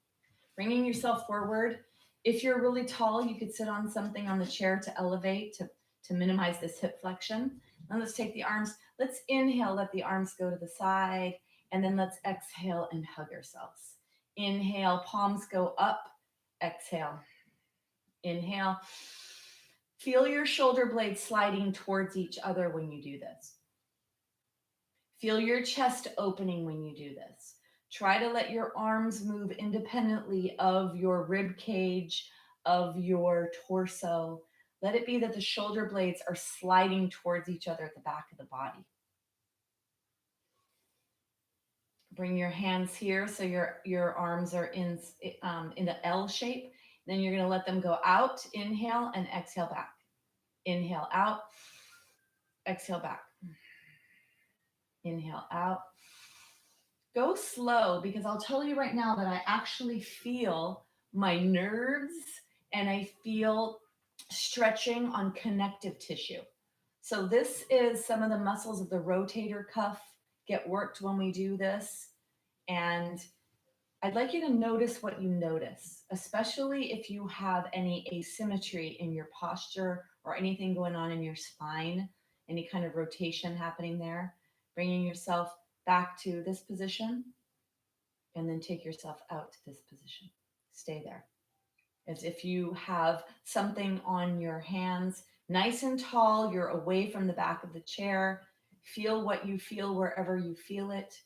Bringing yourself forward. If you're really tall, you could sit on something on the chair to elevate, to minimize this hip flexion. Now let's take the arms. Let's inhale, let the arms go to the side, and then let's exhale and hug ourselves. Inhale, palms go up. Exhale. Inhale. Feel your shoulder blades sliding towards each other when you do this. Feel your chest opening when you do this. Try to let your arms move independently of your rib cage, of your torso. Let it be that the shoulder blades are sliding towards each other at the back of the body. Bring your hands here so your arms are in the L shape. Then you're going to let them go out. Inhale and exhale back. Inhale out. Exhale back. Inhale out. Go slow, because I'll tell you right now that I actually feel my nerves and I feel stretching on connective tissue. So this is some of the muscles of the rotator cuff get worked when we do this. And I'd like you to notice what you notice, especially if you have any asymmetry in your posture or anything going on in your spine, any kind of rotation happening there. Bringing yourself back to this position, and then take yourself out to this position. Stay there. As if you have something on your hands, nice and tall, you're away from the back of the chair. Feel what you feel wherever you feel it.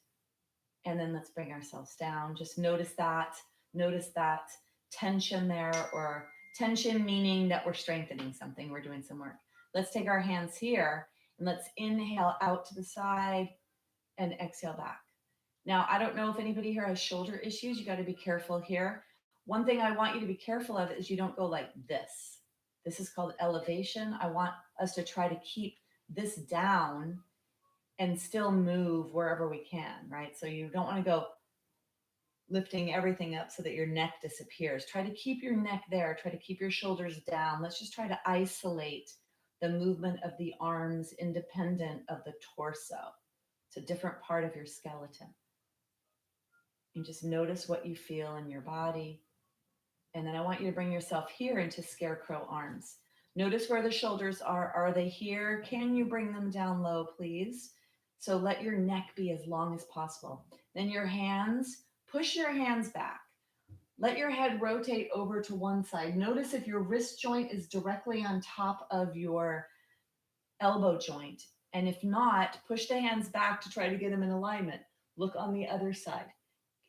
And then let's bring ourselves down. Just notice that. Notice that tension there, or tension meaning that we're strengthening something, we're doing some work. Let's take our hands here and let's inhale out to the side and exhale back. Now, I don't know if anybody here has shoulder issues. You got to be careful here. One thing I want you to be careful of is you don't go like this. This is called elevation. I want us to try to keep this down and still move wherever we can, right? So you don't want to go lifting everything up so that your neck disappears. Try to keep your neck there. Try to keep your shoulders down. Let's just try to isolate the movement of the arms independent of the torso. It's a different part of your skeleton. And just notice what you feel in your body. And then I want you to bring yourself here into scarecrow arms. Notice where the shoulders are. Are they here? Can you bring them down low, please? So let your neck be as long as possible. Then your hands, push your hands back. Let your head rotate over to one side. Notice if your wrist joint is directly on top of your elbow joint. And if not, push the hands back to try to get them in alignment. Look on the other side.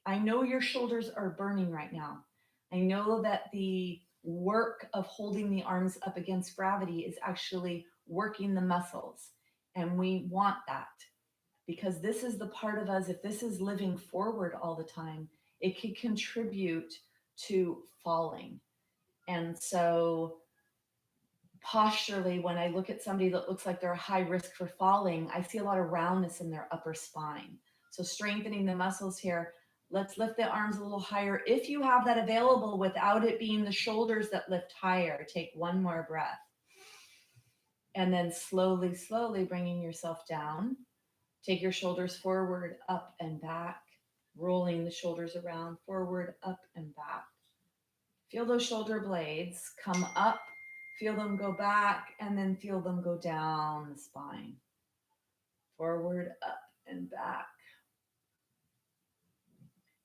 I know your shoulders are burning right now. I know that the work of holding the arms up against gravity is actually working the muscles. And we want that, because this is the part of us, if this is living forward all the time, it could contribute to falling. And so Posturally, when I look at somebody that looks like they're a high risk for falling, I see a lot of roundness in their upper spine. So strengthening the muscles here. Let's lift the arms a little higher if you have that available without it being the shoulders that lift higher. Take one more breath. And then slowly, slowly bringing yourself down. Take your shoulders forward, up and back, rolling the shoulders around, forward, up and back. Feel those shoulder blades come up, feel them go back, and then feel them go down the spine. Forward, up, and back.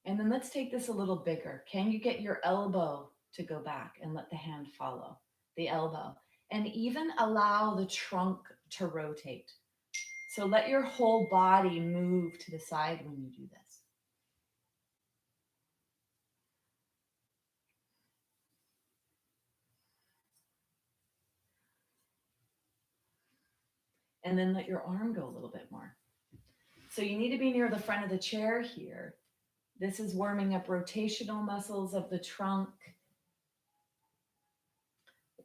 And then let's take this a little bigger. Can you get your elbow to go back and let the hand follow the elbow? And even allow the trunk to rotate. So let your whole body move to the side when you do this. And then let your arm go a little bit more. So you need to be near the front of the chair here. This is warming up rotational muscles of the trunk,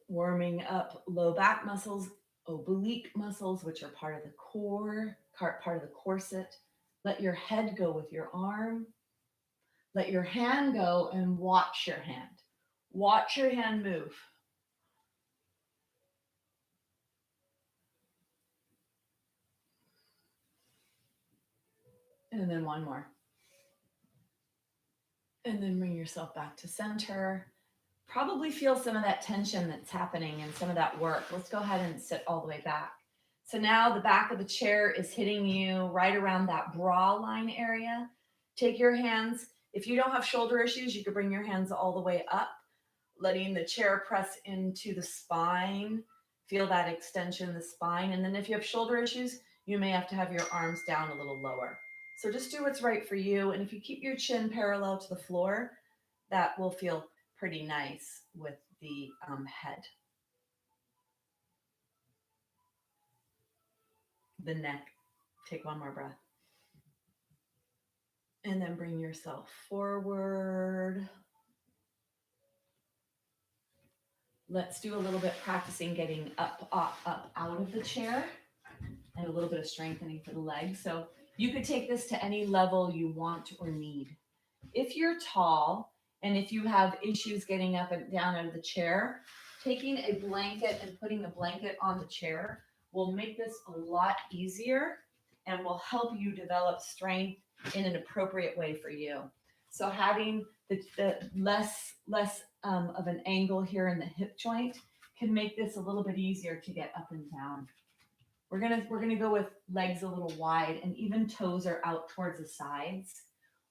warming up low back muscles, oblique muscles, which are part of the core, part of the corset. Let your head go with your arm. Let your hand go and watch your hand. Watch your hand move. And then one more. And then bring yourself back to center. Probably feel some of that tension that's happening and some of that work. Let's go ahead and sit all the way back. So now the back of the chair is hitting you right around that bra line area. Take your hands. If you don't have shoulder issues, you could bring your hands all the way up, letting the chair press into the spine. Feel that extension in the spine. And then if you have shoulder issues, you may have to have your arms down a little lower. So just do what's right for you. And if you keep your chin parallel to the floor, that will feel pretty nice with the head, the neck. Take one more breath. And then bring yourself forward. Let's do a little bit practicing getting up out of the chair and a little bit of strengthening for the legs. So you could take this to any level you want or need. If you're tall and if you have issues getting up and down out of the chair, taking a blanket and putting the blanket on the chair will make this a lot easier and will help you develop strength in an appropriate way for you. So having the less of an angle here in the hip joint can make this a little bit easier to get up and down. We're gonna go with legs a little wide and even toes are out towards the sides.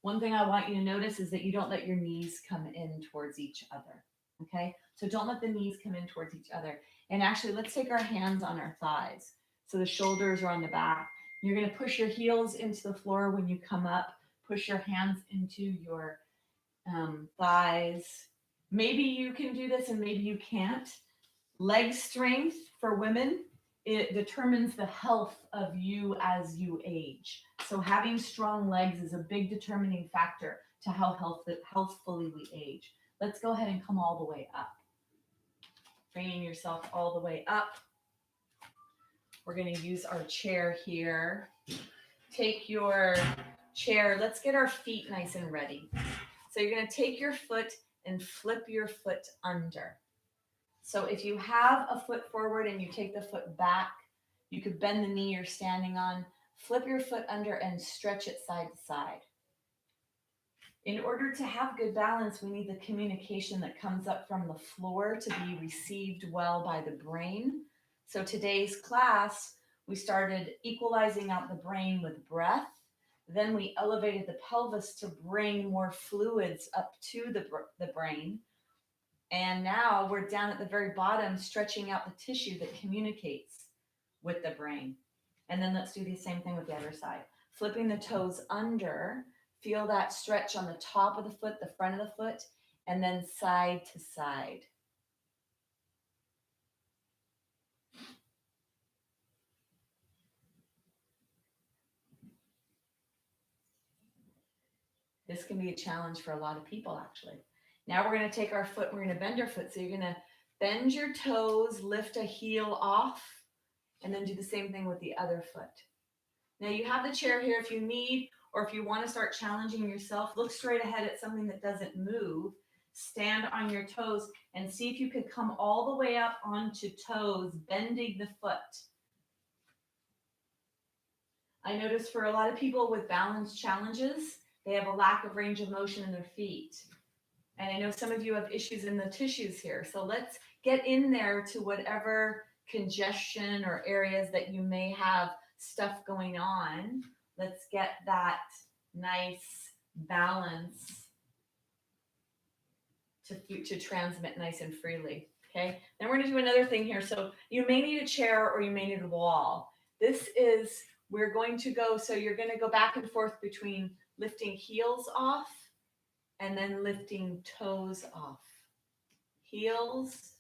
One thing I want you to notice is that you don't let your knees come in towards each other. Okay, so don't let the knees come in towards each other. And actually, let's take our hands on our thighs. So the shoulders are on the back. You're gonna push your heels into the floor when you come up. Push your hands into your thighs. Maybe you can do this and maybe you can't. Leg strength for women, it determines the health of you as you age. So having strong legs is a big determining factor to how healthfully we age. Let's go ahead and come all the way up. Bringing yourself all the way up. We're going to use our chair here. Take your chair. Let's get our feet nice and ready. So you're going to take your foot and flip your foot under. So if you have a foot forward and you take the foot back, you could bend the knee you're standing on, flip your foot under and stretch it side to side. In order to have good balance, we need the communication that comes up from the floor to be received well by the brain. So today's class, we started equalizing out the brain with breath. Then we elevated the pelvis to bring more fluids up to the brain. And now we're down at the very bottom, stretching out the tissue that communicates with the brain. And then let's do the same thing with the other side. Flipping the toes under, feel that stretch on the top of the foot, the front of the foot, and then side to side. This can be a challenge for a lot of people, actually. Now we're going to take our foot, we're going to bend our foot. So you're going to Bend your toes, lift a heel off, and then do the same thing with the other foot. Now you have the chair here if you need, or if you want to start challenging yourself, look straight ahead at something that doesn't move. Stand on your toes and see if you can come all the way up onto toes, bending the foot. I notice for a lot of people with balance challenges, they have a lack of range of motion in their feet. And I know some of you have issues in the tissues here. So let's get in there to whatever congestion or areas that you may have stuff going on. Let's get that nice balance to transmit nice and freely. Okay, then we're gonna do another thing here. So you may need a chair or you may need a wall. This is, we're going to go, so you're gonna go back and forth between lifting heels off and then lifting toes off. Heels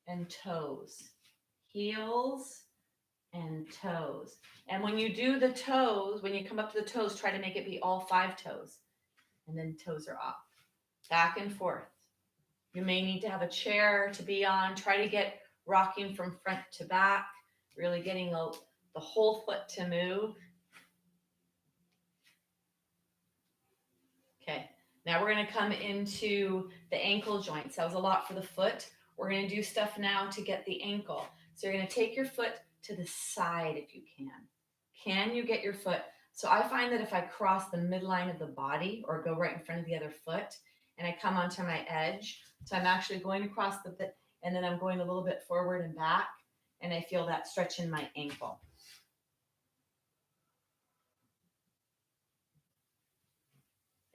and toes. Heels and toes. And when you do the toes, when you come up to the toes, try to make it be all 5 toes. And then toes are off. Back and forth. You may need to have a chair to be on. Try to get rocking from front to back, really getting the whole foot to move. Okay, now we're gonna come into the ankle joints. That was a lot for the foot. We're gonna do stuff now to get the ankle. So you're gonna take your foot to the side if you can. Can you get your foot? So I find that if I cross the midline of the body or go right in front of the other foot and I come onto my edge, so I'm actually going across the bit and then I'm going a little bit forward and back and I feel that stretch in my ankle.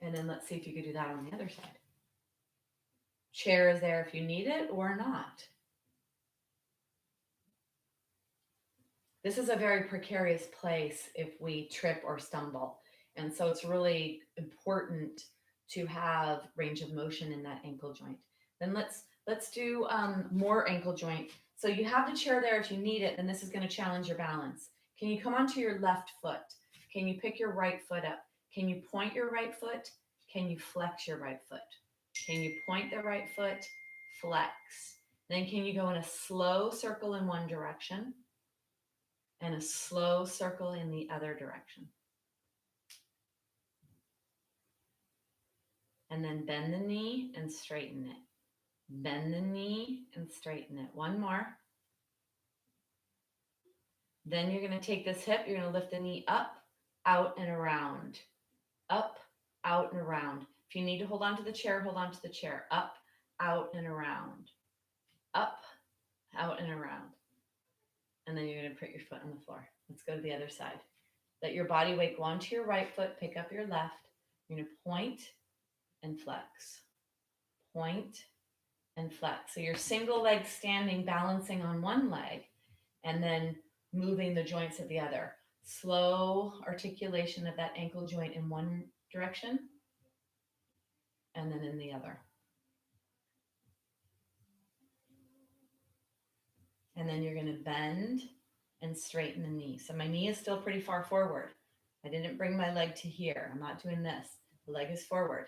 And then let's see if you could do that on the other side. Chair is there if you need it or not. This is a very precarious place if we trip or stumble. And so it's really important to have range of motion in that ankle joint. Then let's do more ankle joint. So you have the chair there if you need it, then this is going to challenge your balance. Can you come onto your left foot? Can you pick your right foot up? Can you point your right foot? Can you flex your right foot? Can you point the right foot? Flex. Then can you go in a slow circle in one direction and a slow circle in the other direction? And then bend the knee and straighten it. Bend the knee and straighten it. One more. Then you're going to take this hip, you're going to lift the knee up, out, and around. Up, out, and around. If you need to hold on to the chair, hold on to the chair. Up, out, and around. Up, out, and around. And then you're going to put your foot on the floor. Let's go to the other side. Let your body weight go onto your right foot, pick up your left. You're going to point and flex. Point and flex. So you're single leg standing, balancing on one leg, and then moving the joints of the other. Slow articulation of that ankle joint in one direction and then in the other. And then you're going to bend and straighten the knee. So my knee is still pretty far forward. I didn't bring my leg to here. I'm not doing this. The leg is forward.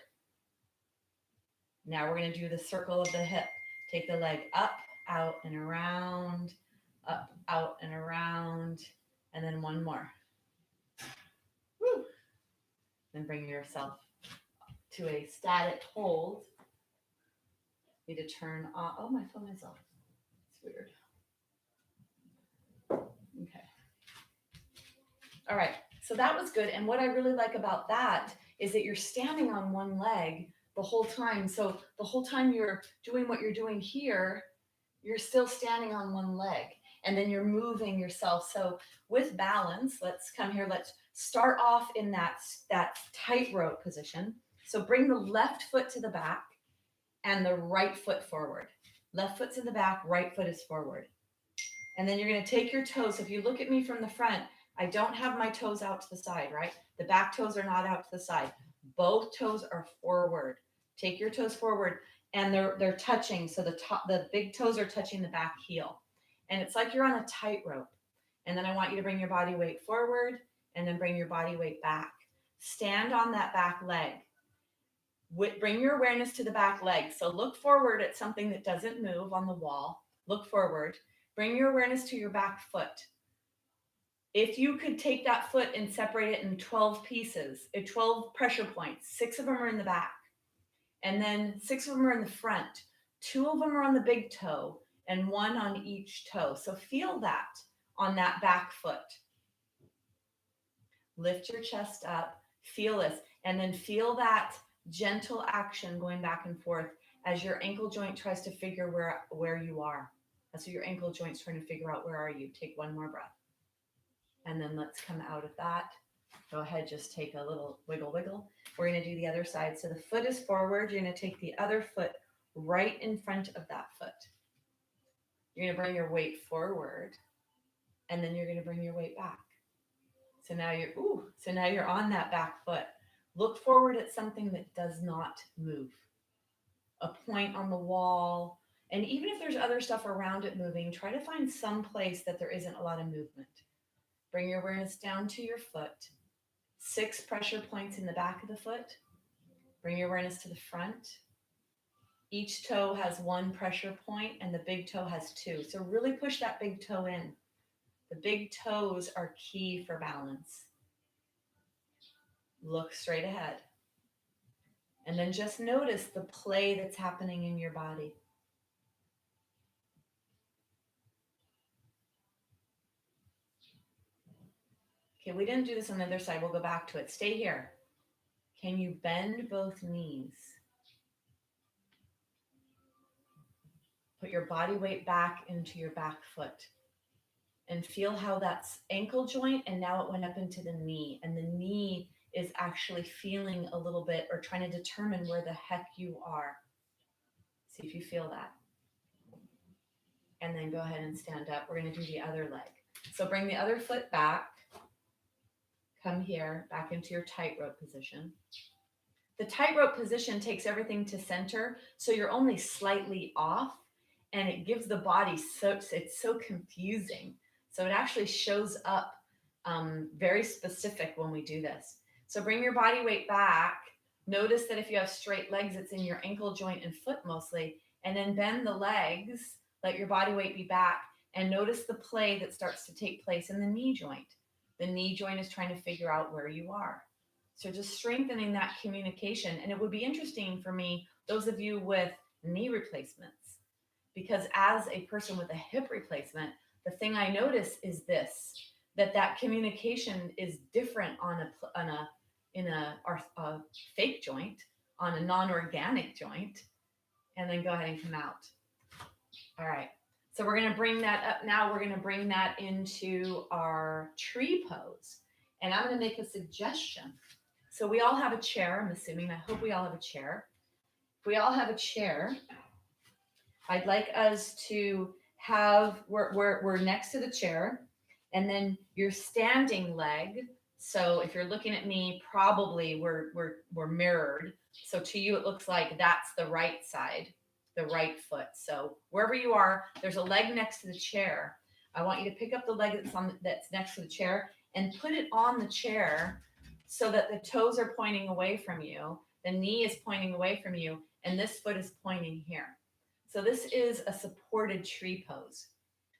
Now we're going to do the circle of the hip. Take the leg up, out, and around, up, out, and around, and then one more. Woo. Then bring yourself to a static hold. Need to turn off. Oh, my phone is off. It's weird. Okay. All right. So that was good. And what I really like about that is that you're standing on one leg the whole time. So the whole time you're doing what you're doing here, you're still standing on one leg. And then you're moving yourself. So with balance, let's come here. Let's start off in that tightrope position. So bring the left foot to the back and the right foot forward. Left foot's in the back, right foot is forward. And then you're going to take your toes. So if you look at me from the front, I don't have my toes out to the side, right? The back toes are not out to the side. Both toes are forward. Take your toes forward and they're touching. So the big toes are touching the back heel. And it's like you're on a tightrope. And then I want you to bring your body weight forward and then bring your body weight back. Stand on that back leg. Bring your awareness to the back leg. So look forward at something that doesn't move on the wall. Look forward. Bring your awareness to your back foot. If you could take that foot and separate it in 12 pieces, 12 pressure points, 6 of them are in the back, and then 6 of them are in the front. 2 of them are on the big toe, and 1 on each toe. So feel that on that back foot. Lift your chest up, feel this, and then feel that gentle action going back and forth as your ankle joint tries to figure where you are. That's what your ankle joint's trying to figure out. Where are you? Take one more breath. And then let's come out of that. Go ahead, just take a little wiggle, wiggle. We're going to do the other side. So the foot is forward. You're going to take the other foot right in front of that foot. You're going to bring your weight forward, and then you're going to bring your weight back. So now you're on that back foot. Look forward at something that does not move. A point on the wall. And even if there's other stuff around it moving, try to find some place that there isn't a lot of movement. Bring your awareness down to your foot. 6 pressure points in the back of the foot. Bring your awareness to the front. Each toe has 1 pressure point and the big toe has 2. So really push that big toe in. The big toes are key for balance. Look straight ahead. And then just notice the play that's happening in your body. Okay, we didn't do this on the other side. We'll go back to it. Stay here. Can you bend both knees? Put your body weight back into your back foot. And feel how that's ankle joint, and now it went up into the knee. And the knee is actually feeling a little bit or trying to determine where the heck you are. See if you feel that. And then go ahead and stand up. We're going to do the other leg. So bring the other foot back. Come here, back into your tightrope position. The tightrope position takes everything to center, so you're only slightly off, and it gives the body it's so confusing. So it actually shows up very specific when we do this. So bring your body weight back. Notice that if you have straight legs, it's in your ankle joint and foot mostly, and then bend the legs, let your body weight be back, and notice the play that starts to take place in the knee joint. The knee joint is trying to figure out where you are. So just strengthening that communication. And it would be interesting for me, those of you with knee replacements, because as a person with a hip replacement, the thing I notice is this, that communication is different in a fake joint, on a non-organic joint, and then go ahead and come out. All right. So we're going to bring that up now. We're going to bring that into our tree pose. And I'm going to make a suggestion. So we all have a chair, I'm assuming. I hope we all have a chair. If we all have a chair, I'd like us to have, we're next to the chair, and then your standing leg. So if you're looking at me, probably we're mirrored. So to you, it looks like that's the right side, the right foot. So wherever you are, there's a leg next to the chair. I want you to pick up the leg that's next to the chair and put it on the chair so that the toes are pointing away from you, the knee is pointing away from you, and this foot is pointing here. So this is a supported tree pose.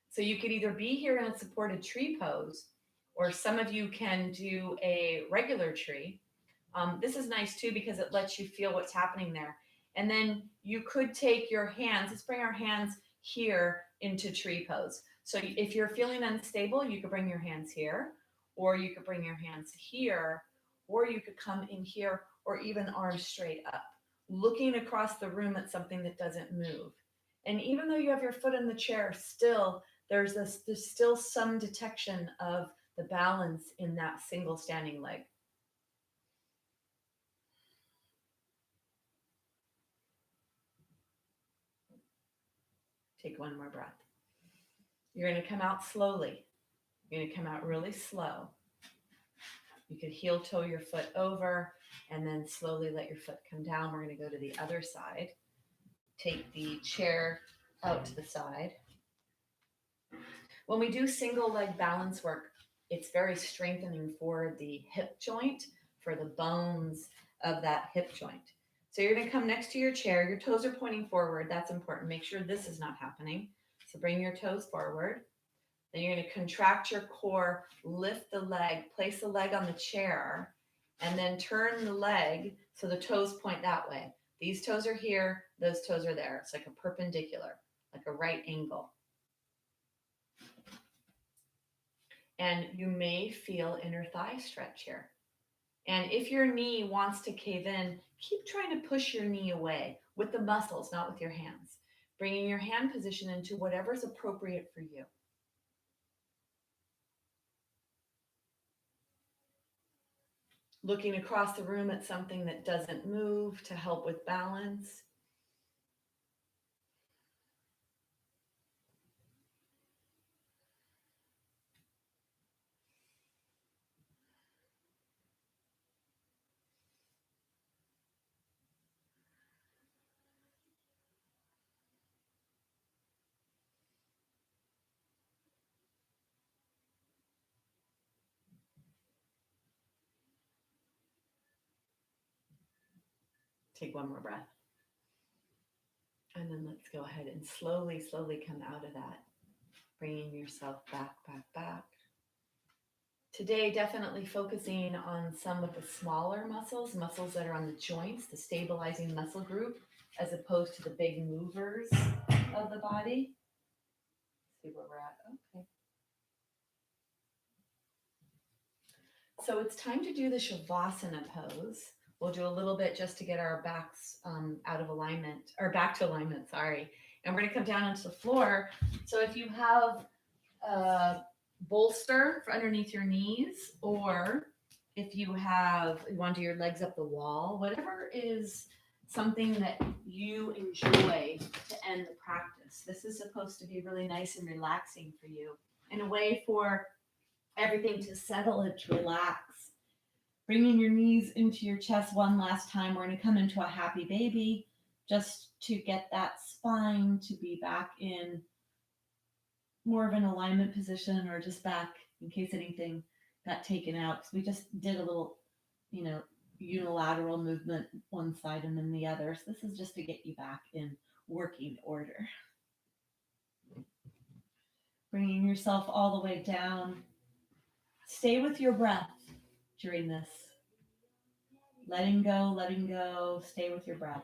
So you could either be here in a supported tree pose, or some of you can do a regular tree. This is nice too because it lets you feel what's happening there. And then you could take your hands, let's bring our hands here into tree pose. So if you're feeling unstable, you could bring your hands here, or you could bring your hands here, or you could come in here, or even arms straight up, looking across the room at something that doesn't move. And even though you have your foot in the chair, still there's still some detection of the balance in that single standing leg. Take one more breath. You're going to come out slowly. You're going to come out really slow. You could heel toe your foot over and then slowly let your foot come down. We're going to go to the other side. Take the chair out to the side. When we do single leg balance work, it's very strengthening for the hip joint, for the bones of that hip joint. So you're going to come next to your chair. Your toes are pointing forward. That's important. Make sure this is not happening. So bring your toes forward. Then you're going to contract your core, lift the leg, place the leg on the chair, and then turn the leg so the toes point that way. These toes are here, those toes are there. It's like a perpendicular, like a right angle. And you may feel inner thigh stretch here. And if your knee wants to cave in, keep trying to push your knee away with the muscles, not with your hands. Bringing your hand position into whatever's appropriate for you. Looking across the room at something that doesn't move to help with balance. Take one more breath. And then let's go ahead and slowly, slowly come out of that. Bringing yourself back, back, back. Today, definitely focusing on some of the smaller muscles, muscles that are on the joints, the stabilizing muscle group, as opposed to the big movers of the body. See where we're at. Okay. So it's time to do the Shavasana pose. We'll do a little bit just to get our backs out of alignment, or back to alignment, sorry. And we're gonna come down onto the floor. So if you have a bolster for underneath your knees, or if you want to do your legs up the wall, whatever is something that you enjoy to end the practice. This is supposed to be really nice and relaxing for you, in a way for everything to settle and to relax. Bringing your knees into your chest one last time. We're going to come into a happy baby just to get that spine to be back in more of an alignment position, or just back in case anything got taken out. Because we just did a little, unilateral movement one side and then the other. So this is just to get you back in working order. Bringing yourself all the way down. Stay with your breath during this. Letting go, stay with your breath.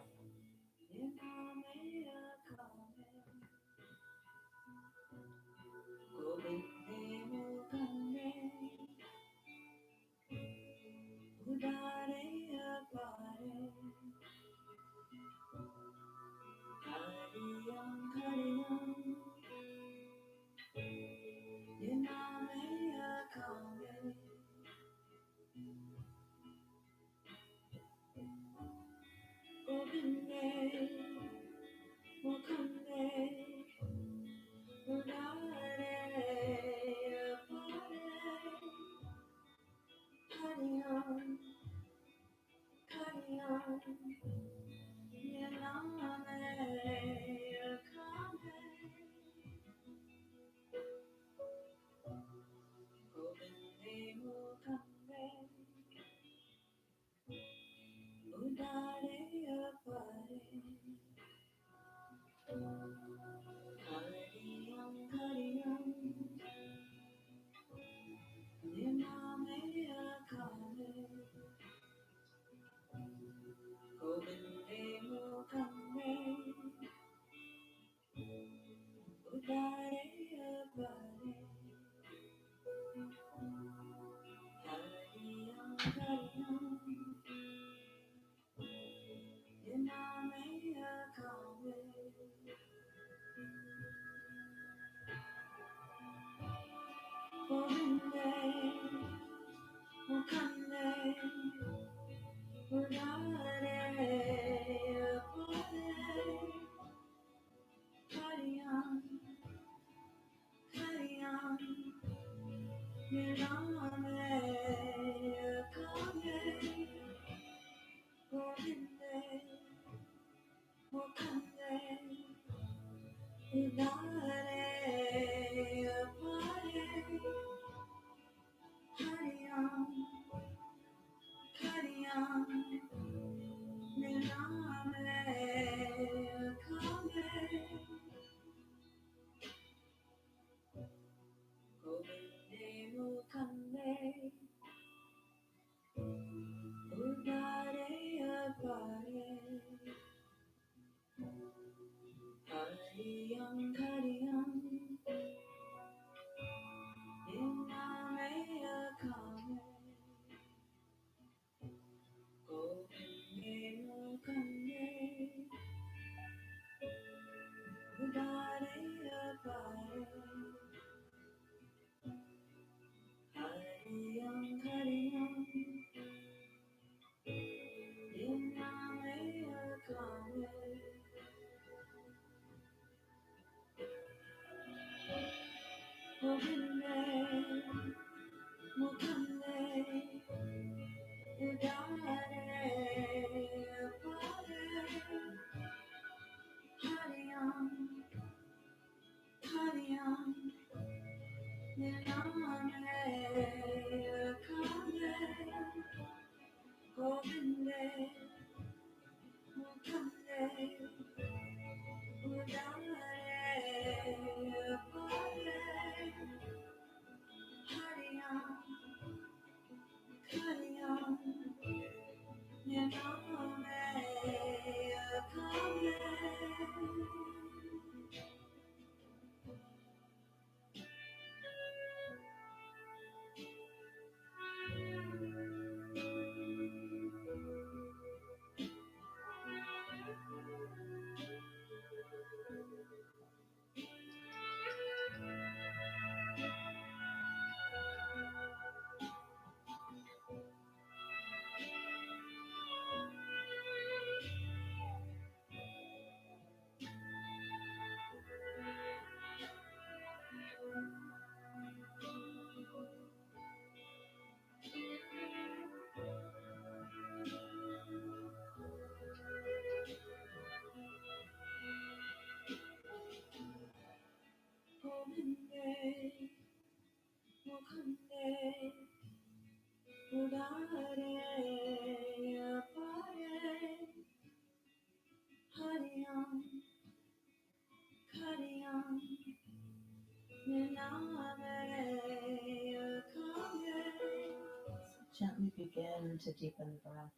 Gently begin to deepen the breath.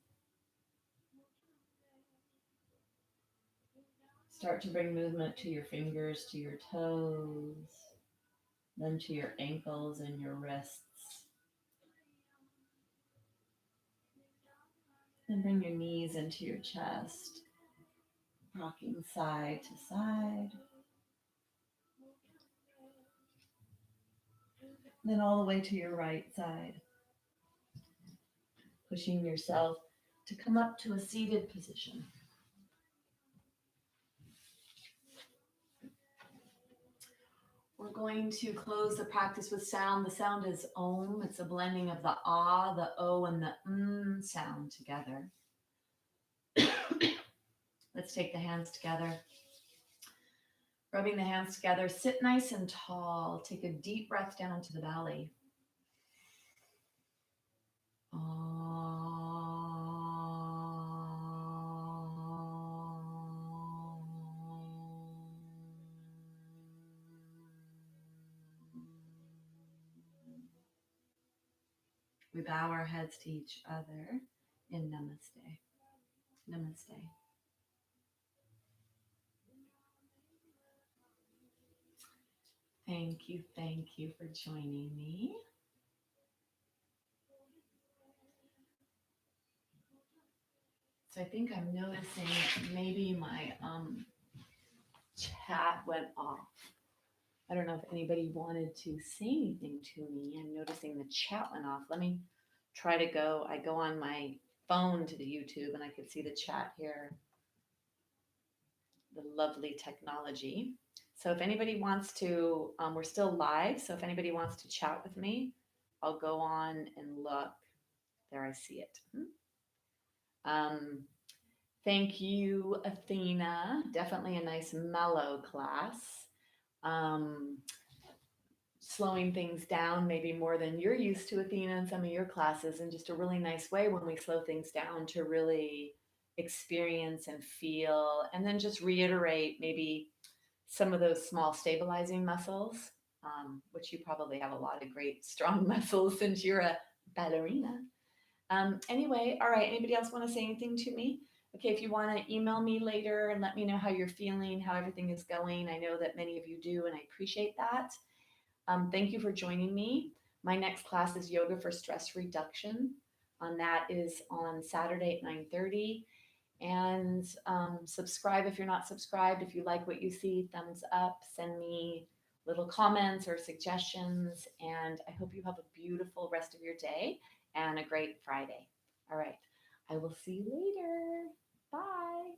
Start to bring movement to your fingers, to your toes, then to your ankles and your wrists. Then bring your knees into your chest, rocking side to side. Then all the way to your right side, pushing yourself to come up to a seated position. We're going to close the practice with sound. The sound is Om. It's a blending of the Ah, the O, and the sound together. Let's take the hands together. Rubbing the hands together. Sit nice and tall. Take a deep breath down to the belly. We bow our heads to each other in Namaste. Namaste. Thank you for joining me. So I think I'm noticing maybe my chat went off. I don't know if anybody wanted to say anything to me. I'm noticing the chat went off. Let me try to go. I go on my phone to the YouTube and I could see the chat here. The lovely technology. So if anybody wants to, we're still live. So if anybody wants to chat with me, I'll go on and look. There, I see it. Thank you, Athena. Definitely a nice mellow class. Slowing things down maybe more than you're used to, Athena, in some of your classes, in just a really nice way when we slow things down to really experience and feel, and then just reiterate maybe some of those small stabilizing muscles, which you probably have a lot of great strong muscles since you're a ballerina. Anyway, all right, anybody else want to say anything to me? Okay, if you want to email me later and let me know how you're feeling, how everything is going, I know that many of you do, and I appreciate that. Thank you for joining me. My next class is yoga for stress reduction. That is on Saturday at 9:30. And subscribe if you're not subscribed. If you like what you see, thumbs up. Send me little comments or suggestions. And I hope you have a beautiful rest of your day and a great Friday. All right. I will see you later. Bye.